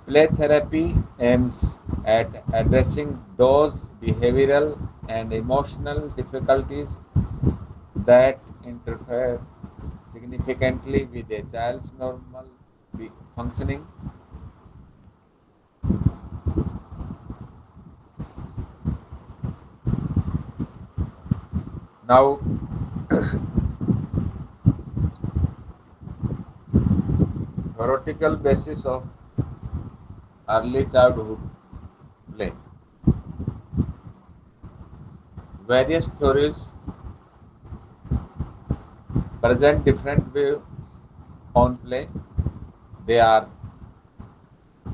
Play therapy aims at addressing those behavioral and emotional difficulties that interfere significantly with a child's normal functioning. Now, theoretical basis of early childhood play. Various theories present different views on play. They are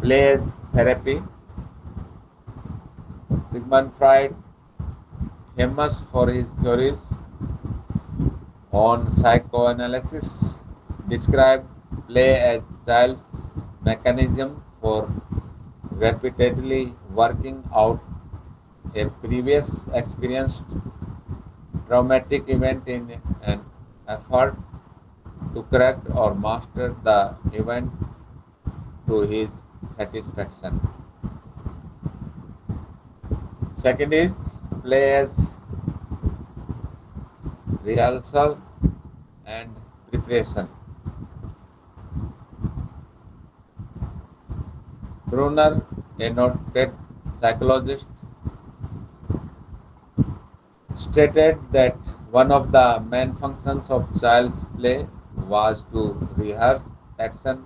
play as therapy. Sigmund Freud, famous for his theories on psychoanalysis, described play as child's mechanism for repeatedly working out a previous experienced traumatic event in an effort to correct or master the event to his satisfaction. Second is play as rehearsal and preparation. Brunner, a noted psychologist, stated that one of the main functions of child's play was to rehearse action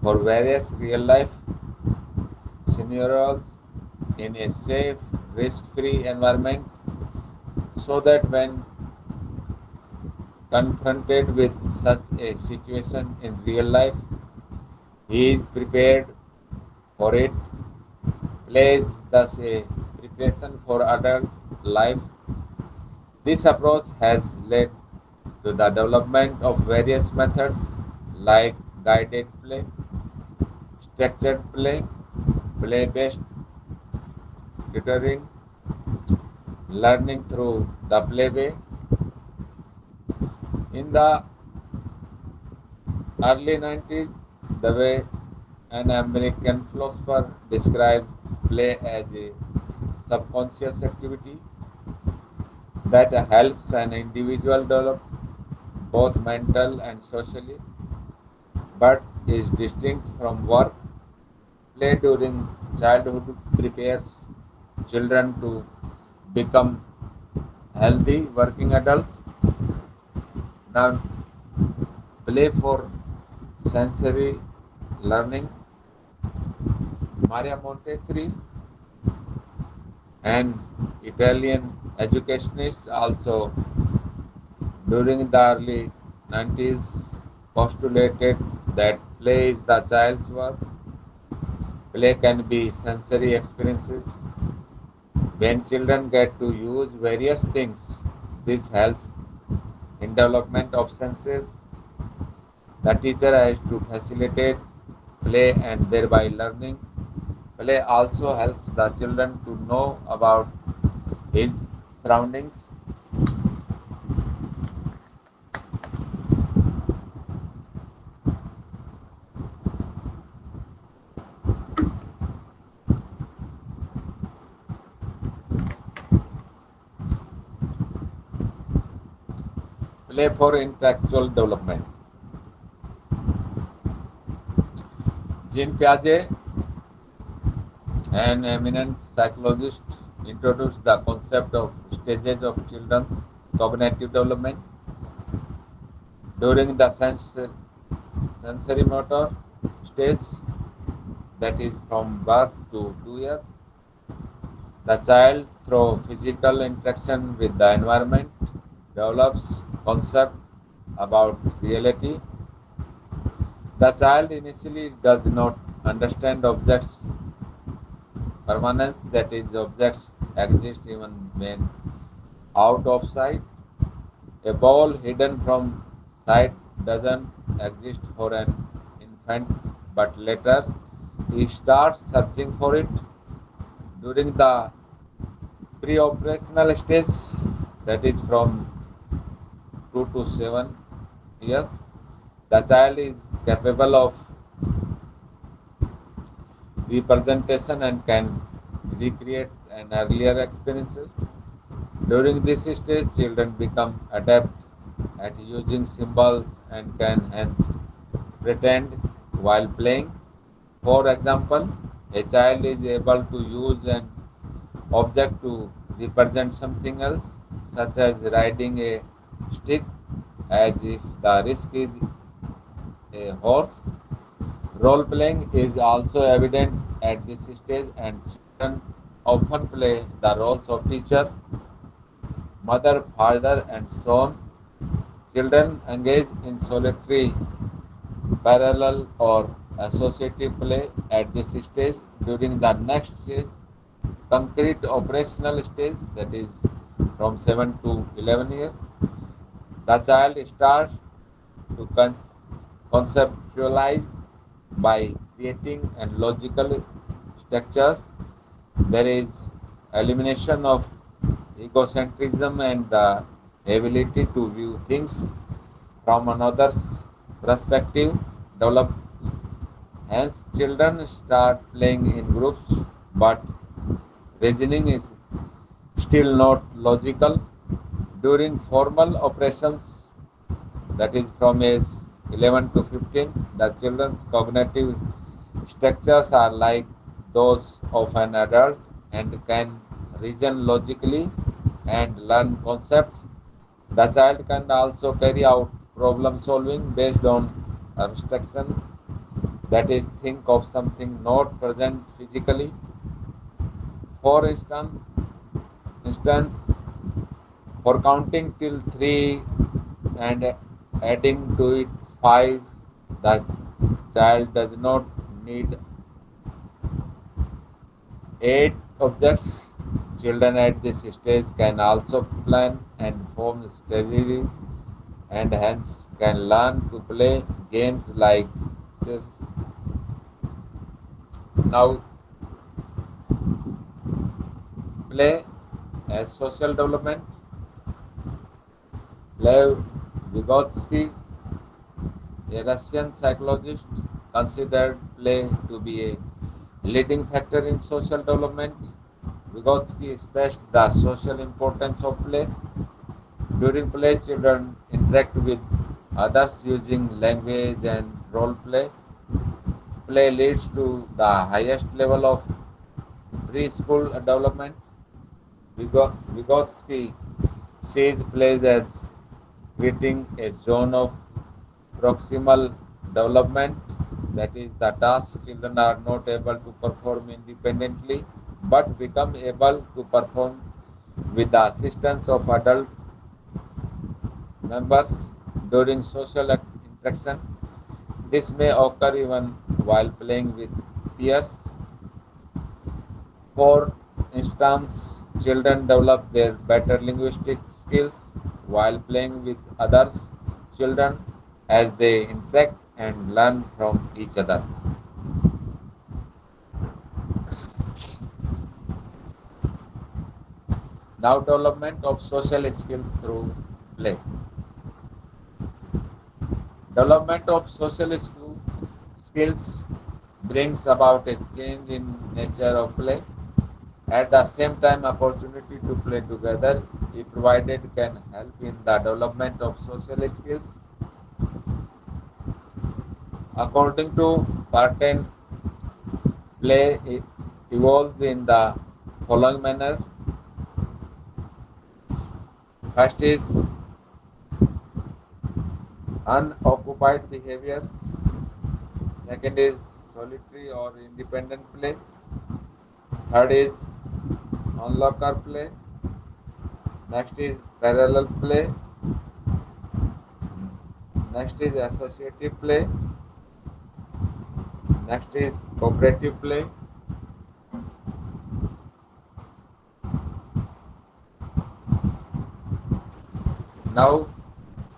for various real life scenarios in a safe, risk free environment so that when confronted with such a situation in real life, he is prepared for it. Play is thus a preparation for adult life. This approach has led to the development of various methods like guided play, structured play, play-based tutoring, learning through the playway. In the early 90s, the way an American philosopher described play as a subconscious activity that helps an individual develop both mental and socially, but is distinct from work. Play during childhood prepares children to become healthy working adults. Now, play for sensory learning. Maria Montessori, an Italian educationist, also during the early 90s postulated that play is the child's work. Play can be sensory experiences. When children get to use various things, this helps in development of senses. The teacher has to facilitate play and thereby learning. Play also helps the children to know about his surroundings. Play for intellectual development. Jean Piaget, an eminent psychologist, introduced the concept of stages of children's cognitive development during the sensory motor stage, that is from birth to 2 years. The child, through physical interaction with the environment, develops concept about reality. The child initially does not understand objects' permanence, that is, objects exist even when out of sight. A ball hidden from sight doesn't exist for an infant, but later he starts searching for it. During the pre-operational stage, that is from 2 to 7 years, the child is capable of representation and can recreate an earlier experiences. During this stage, children become adept at using symbols and can hence pretend while playing. For example, a child is able to use an object to represent something else, such as riding a stick as if the risk is a horse. Role playing is also evident at this stage, and children often play the roles of teacher, mother, father, and so on. Children engage in solitary, parallel, or associative play at this stage. During the next stage, concrete operational stage, that is from 7 to 11 years, the child starts to conceptualize by creating and logical structures. There is elimination of egocentrism and the ability to view things from another's perspective develop. Hence, children start playing in groups, but reasoning is still not logical. During formal operations, that is from age 11 to 15, the children's cognitive structures are like those of an adult and can reason logically and learn concepts. The child can also carry out problem solving based on abstraction, that is, think of something not present physically. For instance, for counting till 3 and adding to it 5, the child does not need 8 objects. Children at this stage can also plan and form strategies and hence can learn to play games like chess. Now, play as social development. Lev Vygotsky, a Russian psychologist, considered play to be a leading factor in social development. Vygotsky stressed the social importance of play. During play, children interact with others using language and role play. Play leads to the highest level of preschool development. Vygotsky sees play as creating a zone of proximal development, that is, the tasks children are not able to perform independently but become able to perform with the assistance of adult members during social interaction. This may occur even while playing with peers. For instance, children develop their better linguistic skills while playing with others children as they interact and learn from each other. Now, development of social skills through play. Development of skills brings about a change in nature of play. At the same time, opportunity to play together, if provided, can help in the development of social skills. According to Parton, play evolves in the following manner. First is unoccupied behaviors. Second is solitary or independent play. Third is onlooker play. Next is parallel play. Next is associative play. Next is cooperative play. Now,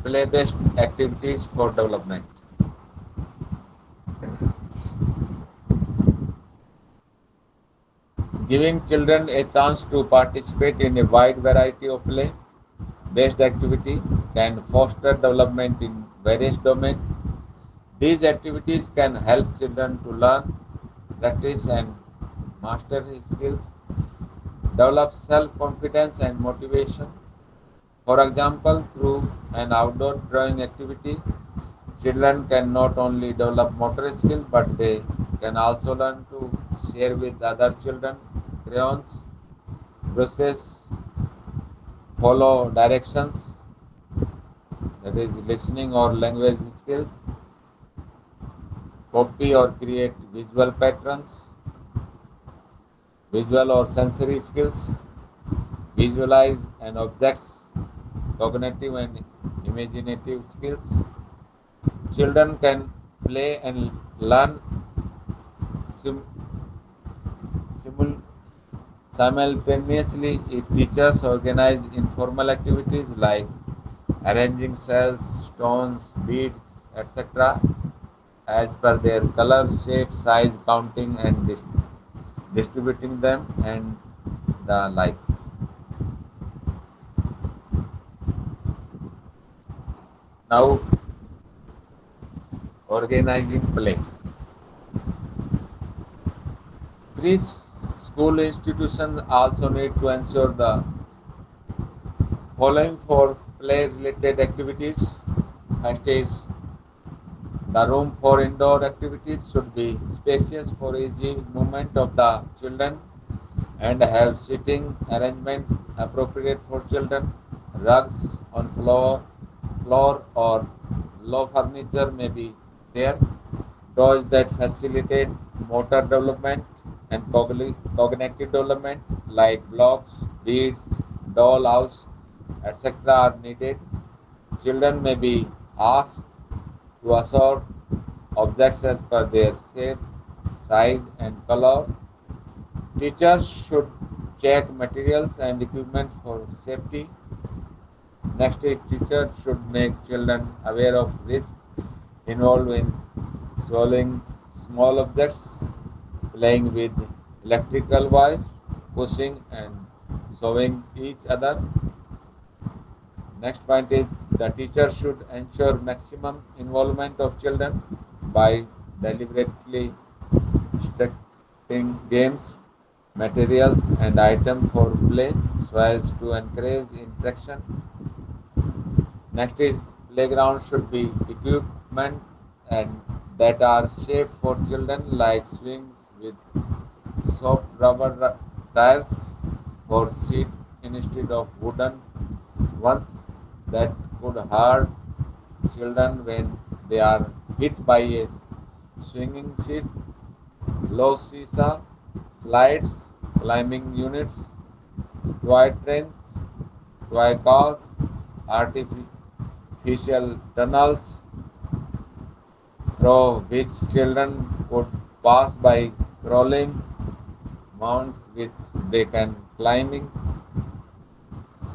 play-based activities for development. Giving children a chance to participate in a wide variety of play-based activity can foster development in various domains. These activities can help children to learn, practice and master skills, develop self-confidence and motivation. For example, through an outdoor drawing activity, children can not only develop motor skill but they can also learn to share with other children crayons, brushes, follow directions, that is listening or language skills, copy or create visual patterns, visual or sensory skills, visualize and objects, cognitive and imaginative skills. Children can play and learn sim- simul- simultaneously if teachers organize informal activities like arranging cells, stones, beads, etc. as per their color, shape, size, counting and distributing them and the like. Now, organizing play. Preschool institutions also need to ensure the following for play related activities. First is the room for indoor activities should be spacious for easy movement of the children and have seating arrangement appropriate for children. Rugs on floor or low furniture may be there. Toys that facilitate motor development and cognitive development like blocks, beads, doll house, etc. are needed. Children may be asked to assort objects as per their shape, size and color. Teachers should check materials and equipment for safety. Next is teachers should make children aware of risks involved in swallowing small objects, playing with electrical wires, pushing and shoving each other. Next point is the teacher should ensure maximum involvement of children by deliberately structuring games, materials and items for play so as to encourage interaction. Next is playground should be equipment and that are safe for children like swings with soft rubber tires for seat instead of wooden ones that could hurt children when they are hit by a swinging seat, low seesaw, slides, climbing units, toy trains, toy cars, artificial tunnels through which children could pass by crawling mounts which they can climbing,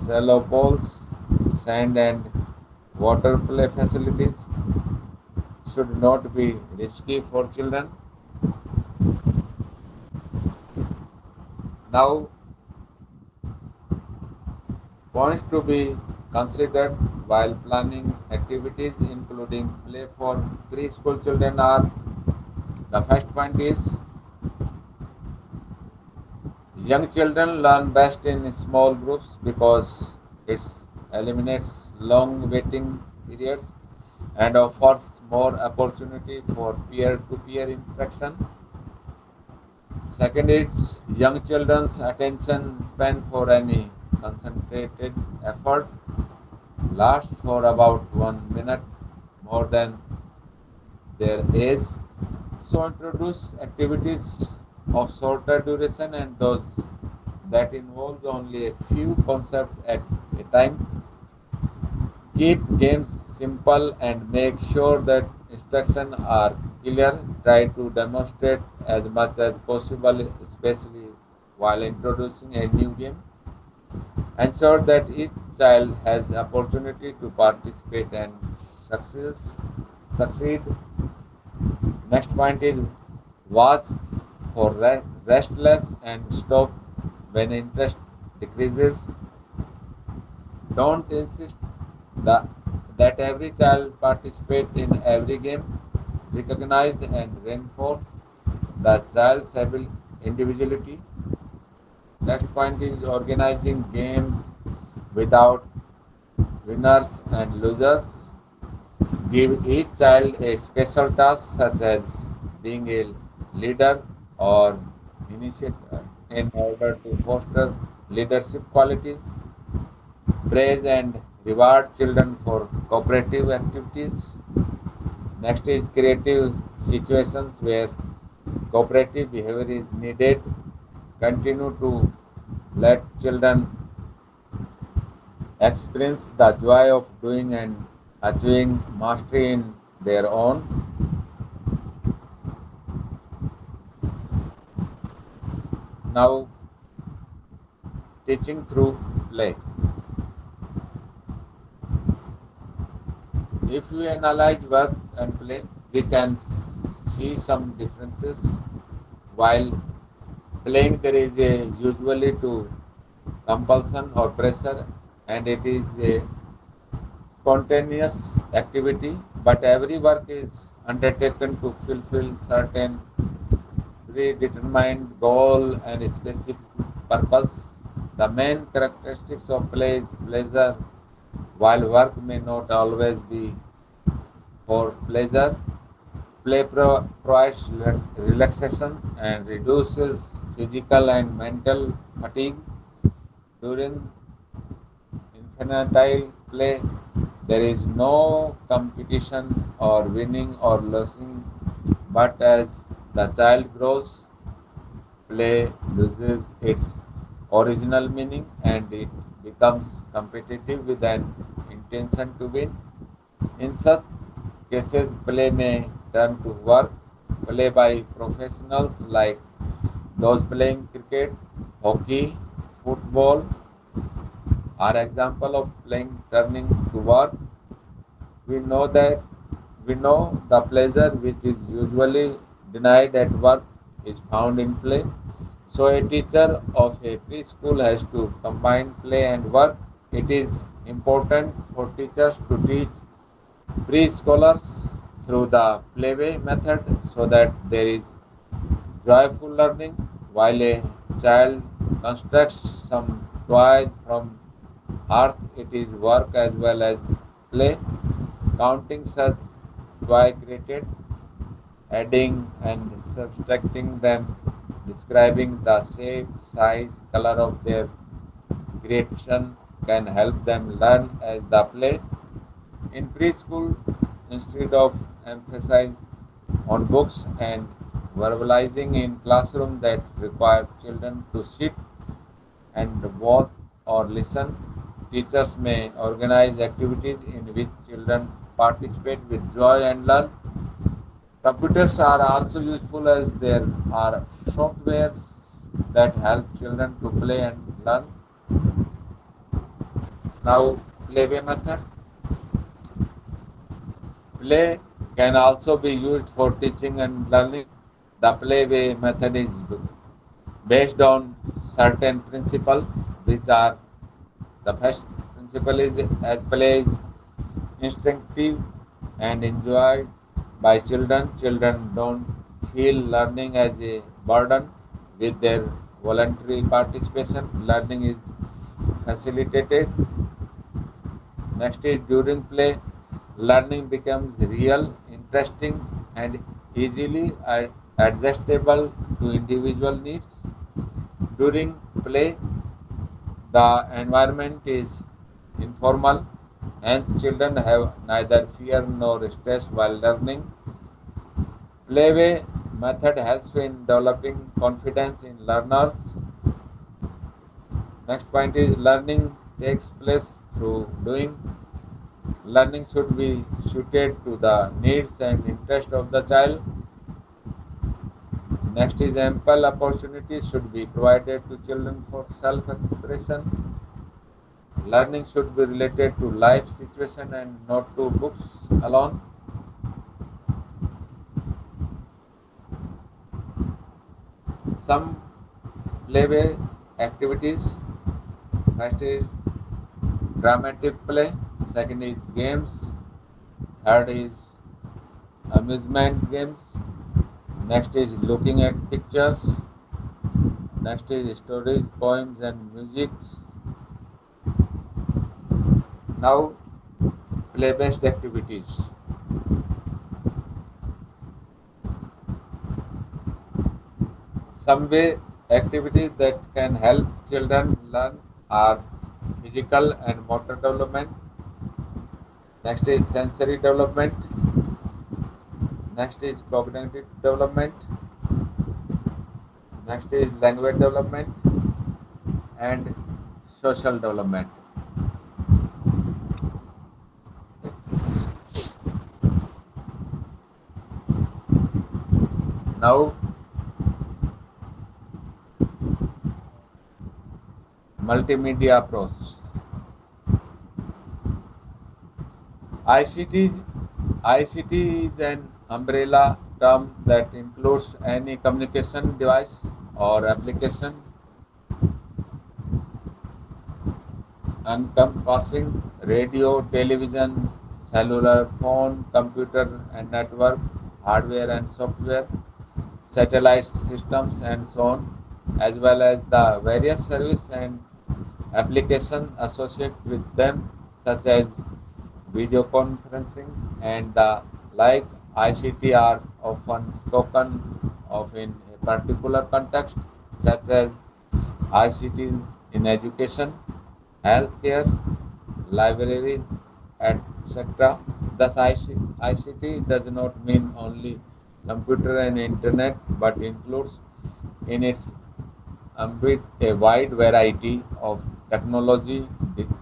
shallow pools, sand and water play facilities should not be risky for children. Now Points to be considered while planning activities including play for preschool children are: the first point is young children learn best in small groups because it eliminates long waiting periods and offers more opportunity for peer-to-peer interaction. Second is young children's attention span for any concentrated effort lasts for about 1 minute more than their age. So introduce activities of shorter duration and those that involve only a few concepts at a time. Keep games simple and make sure that instructions are clear. Try to demonstrate as much as possible, especially while introducing a new game. Ensure that each child has opportunity to participate and success, succeed. Next point is watch for restless and stop when interest decreases. Don't insist that, that every child participate in every game. Recognize and reinforce the child's individuality. Next point is organizing games without winners and losers. Give each child a special task such as being a leader or initiator in order to foster leadership qualities. Praise and reward children for cooperative activities. Next is creative situations where cooperative behavior is needed. Continue to let children experience the joy of doing and achieving mastery in their own. Now, teaching through play. If we analyze work and play, we can see some differences. While playing, there is a usually to compulsion or pressure, and it is a spontaneous activity, but every work is undertaken to fulfill certain predetermined goal and specific purpose. The main characteristics of play is pleasure, while work may not always be for pleasure. Play provides relaxation and reduces physical and mental fatigue. During infantile play, there is no competition or winning or losing, but as the child grows, play loses its original meaning and it becomes competitive with an intention to win. In such cases, play may turn to work. Play by professionals like those playing cricket, hockey, football are example of playing turning to work. We know that we know the pleasure which is usually denied at work is found in play. So a teacher of a preschool has to combine play and work. It is important for teachers to teach preschoolers through the playway method so that there is joyful learning while a child constructs some toys from earth. It is work as well as play. Counting such toy created, adding and subtracting them, describing the shape, size, color of their creation can help them learn as the play. In preschool, instead of emphasis on books and verbalizing in classroom that require children to sit and watch or listen, teachers may organize activities in which children participate with joy and learn. Computers are also useful as there are softwares that help children to play and learn. Now, playway method. Play can also be used for teaching and learning. The playway method is based on certain principles which are The first principle is as play is instinctive and enjoyed by children. Children don't feel learning as a burden with their voluntary participation. Learning is facilitated. Next is during play, learning becomes real, interesting, and easily adjustable to individual needs. During play, the environment is informal, hence children have neither fear nor stress while learning. Playway method helps in developing confidence in learners. Next point is learning takes place through doing. Learning should be suited to the needs and interest of the child. Next is ample opportunities should be provided to children for self-expression. Learning should be related to life situation and not to books alone. Some playway activities. First is dramatic play. Second is games. Third is amusement games. Next is looking at pictures. Next is stories, poems, and music. Now, play-based activities. Some way activities that can help children learn are physical and motor development. Next is sensory development. Next is cognitive development. Next is language development and social development. Now, multimedia approach. ICT ICT is an umbrella term that includes any communication device or application encompassing radio, television, cellular phone, computer and network, hardware and software, satellite systems and so on, as well as the various service and applications associated with them, such as video conferencing and the like. ICT are often spoken of in a particular context, such as ICT in education, healthcare, libraries, etc. Thus, ICT does not mean only computer and internet, but includes in its ambit a wide variety of technology,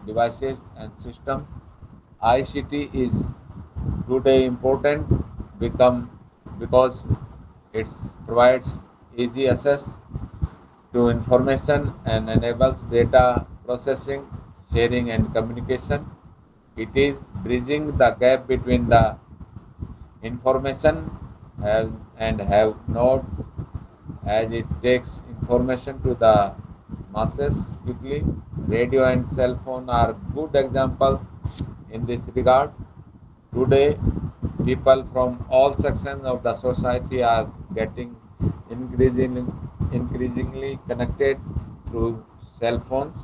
devices, and systems. ICT is today important become because it provides easy access to information and enables data processing, sharing and communication. It is bridging the gap between the information have and have not as it takes information to the masses quickly. Radio and cell phone are good examples in this regard. Today, people from all sections of the society are getting increasingly, increasingly connected through cell phones.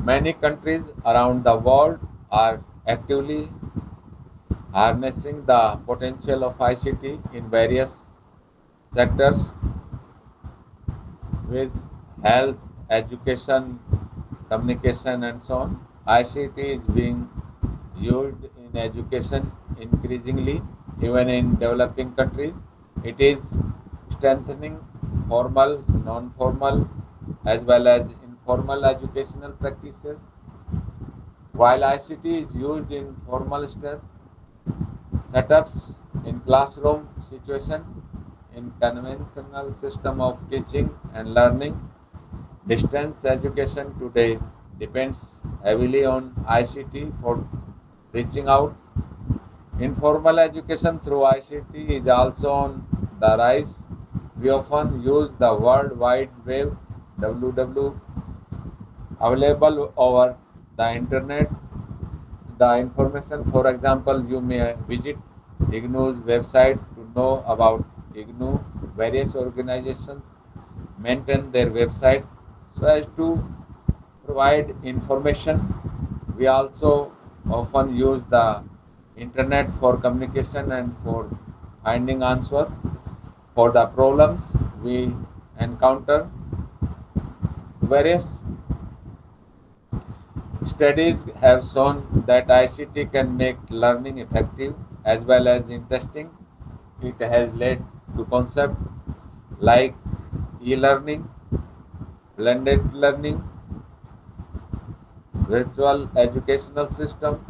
Many countries around the world are actively harnessing the potential of ICT in various sectors with health, education, communication, and so on. ICT is being used in education increasingly, even in developing countries. It is strengthening formal, non formal, as well as informal educational practices. While ICT is used in formal setups, in classroom situation, in conventional system of teaching and learning, distance education today depends heavily on ICT for reaching out. Informal education through ICT is also on the rise. We often use the World Wide Web www available over the internet. The information, for example, you may visit IGNOU's website to know about IGNOU. Various organizations maintain their website so as to provide information. We also often use the internet for communication and for finding answers for the problems we encounter. Various studies have shown that ICT can make learning effective as well as interesting. It has led to concepts like e-learning, blended learning, virtual educational system,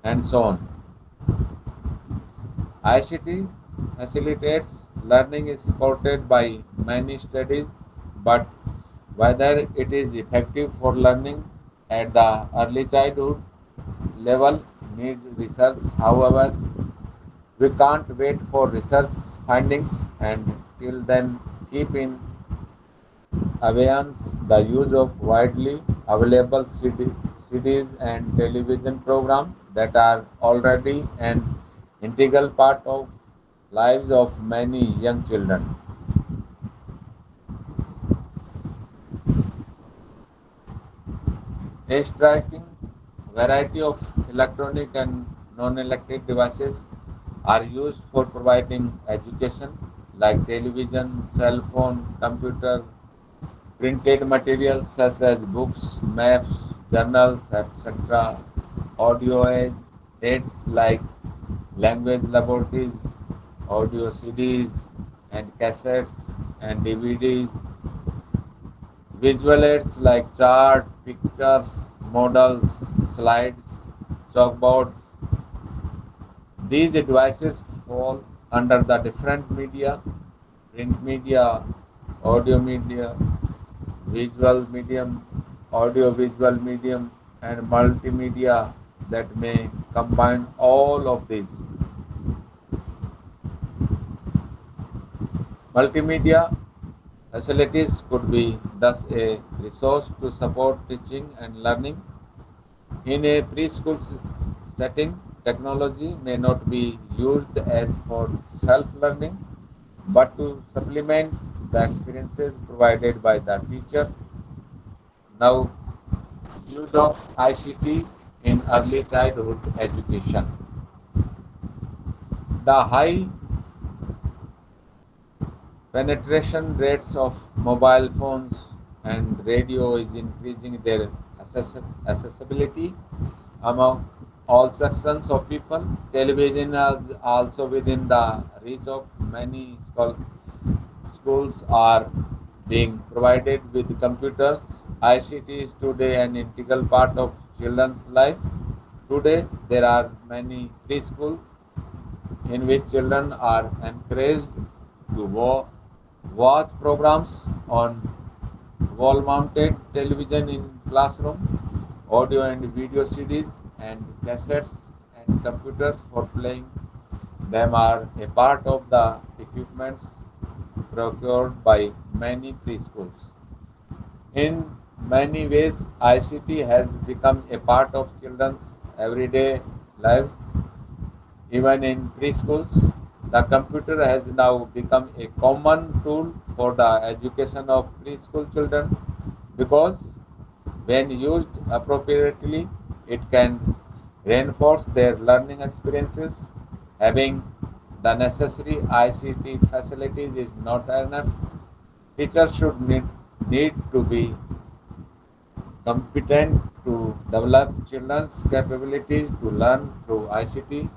and so on. ICT facilitates learning is supported by many studies, but whether it is effective for learning at the early childhood level needs research. However, we can't wait for research findings, and till then keep in abeyance the use of widely available CDs and television programs that are already an integral part of lives of many young children. A striking variety of electronic and non-electric devices are used for providing education like television, cell phone, computer, printed materials such as books, maps, journals, etc. Audio aids like language laboratories, audio CDs and cassettes and DVDs, visual aids like chart, pictures, models, slides, chalkboards. These devices fall under the different media, print media, audio media, visual medium, audio visual medium, and multimedia that may combine all of these. Multimedia facilities could be thus a resource to support teaching and learning. In a preschool setting, technology may not be used as for self-learning, but to supplement the experiences provided by the teacher. Now, use of ICT in early childhood education. The high penetration rates of mobile phones and radio is increasing their accessibility among all sections of people. Television is also within the reach of many schools are being provided with computers. ICT is today an integral part of children's life. Today, there are many preschools in which children are encouraged to watch programs on wall-mounted television in classroom, audio and video CDs and cassettes and computers for playing them are a part of the equipments procured by many preschools. In many ways, ICT has become a part of children's everyday lives. Even in preschools, the computer has now become a common tool for the education of preschool children because when used appropriately, it can reinforce their learning experiences. Having the necessary ICT facilities is not enough. Teachers should need to be competent to develop children's capabilities to learn through ICT.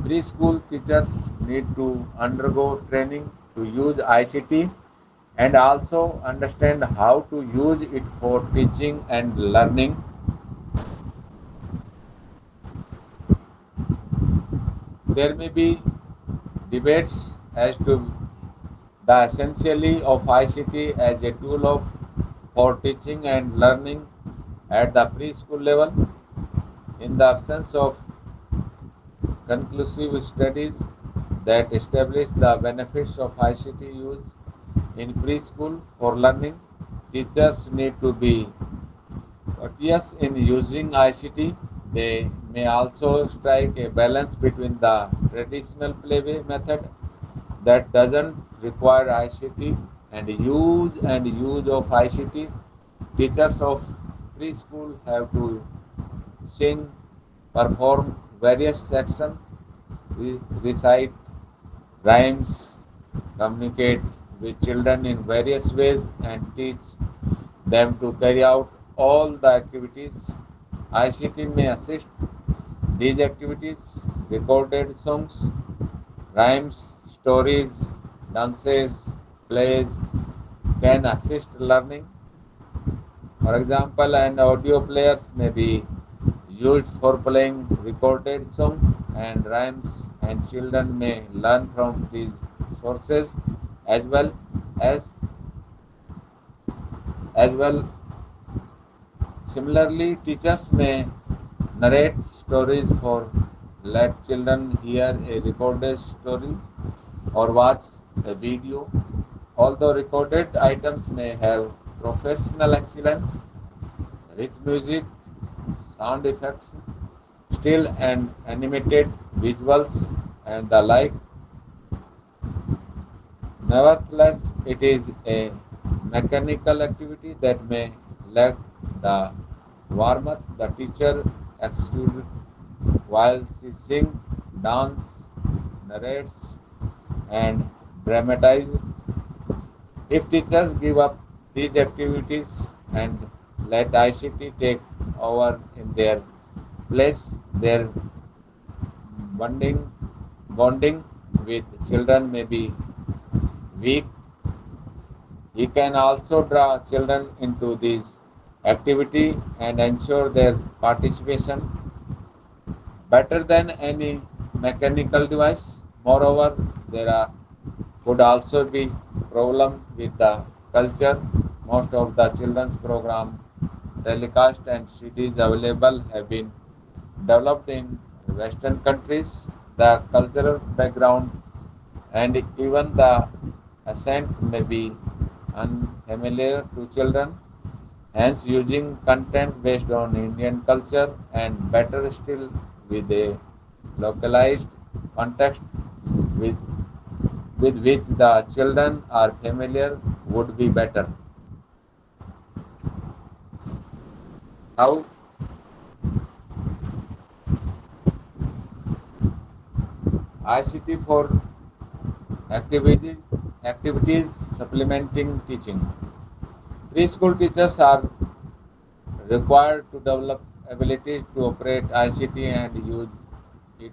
Preschool teachers need to undergo training to use ICT and also understand how to use it for teaching and learning. There may be debates as to the essentiality of ICT as a tool for teaching and learning at the preschool level. In the absence of conclusive studies that establish the benefits of ICT use, In preschool for learning, teachers need to be courteous in using ICT. They may also strike a balance between the traditional play method that doesn't require ICT and use of ICT. Teachers of preschool have to sing, perform various sections, recite rhymes, communicate with children in various ways, and teach them to carry out all the activities. ICT may assist these activities, recorded songs, rhymes, stories, dances, plays can assist learning. For example, an audio players may be used for playing recorded song and rhymes, and children may learn from these sources as well as as well. Similarly, teachers may narrate stories for let children hear a recorded story or watch a video. Although recorded items may have professional excellence, rich music, sound effects, still and animated visuals and the like. Nevertheless, it is a mechanical activity that may lack the warmth the teacher exudes while she sings, dances, narrates, and dramatizes. If teachers give up these activities and let ICT take over in their place, their bonding bonding with children may be weak. He can also draw children into this activity and ensure their participation better than any mechanical device. Moreover, there are, could also be problem with the culture. Most of the children's program telecast and CDs available have been developed in Western countries. The cultural background and even the accent may be unfamiliar to children. Hence, using content based on Indian culture and better still with a localized context with, with which the children are familiar would be better. Now, ICT for activities, activities supplementing teaching. Preschool teachers are required to develop abilities to operate ICT and use it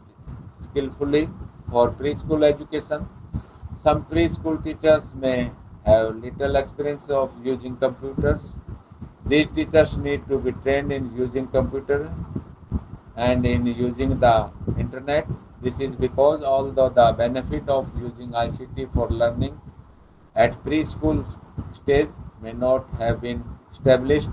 skillfully for preschool education. Some preschool teachers may have little experience of using computers. These teachers need to be trained in using computer and in using the internet. This is because although the benefit of using ICT for learning at preschool stage may not have been established,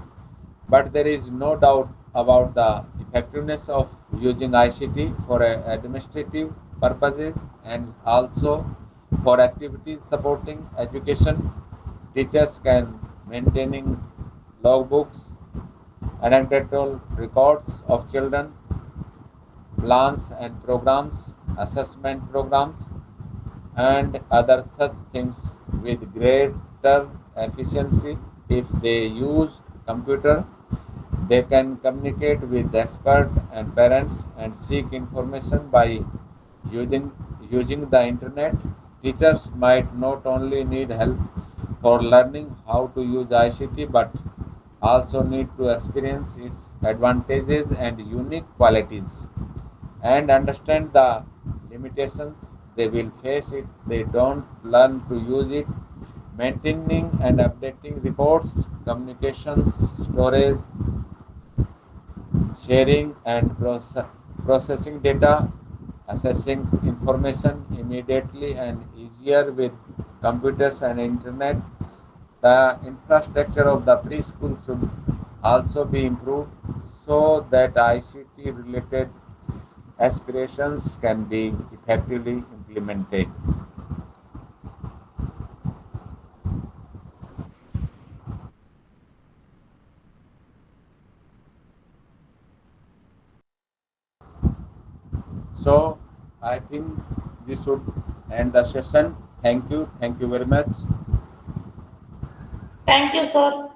but there is no doubt about the effectiveness of using ICT for administrative purposes and also for activities supporting education. Teachers can maintaining logbooks, anecdotal records of children, plans and programs, assessment programs, and other such things with greater efficiency. If they use computer, they can communicate with experts and parents and seek information by using, using the internet. Teachers might not only need help for learning how to use ICT but also need to experience its advantages and unique qualities and understand the limitations they will face if they don't learn to use it. Maintaining and updating reports, communications, storage, sharing and processing data, accessing information immediately and easier with computers and internet. The infrastructure of the preschool should also be improved so that ICT related aspirations can be effectively implemented. So I think we should end the session. Thank you very much. Thank you, sir.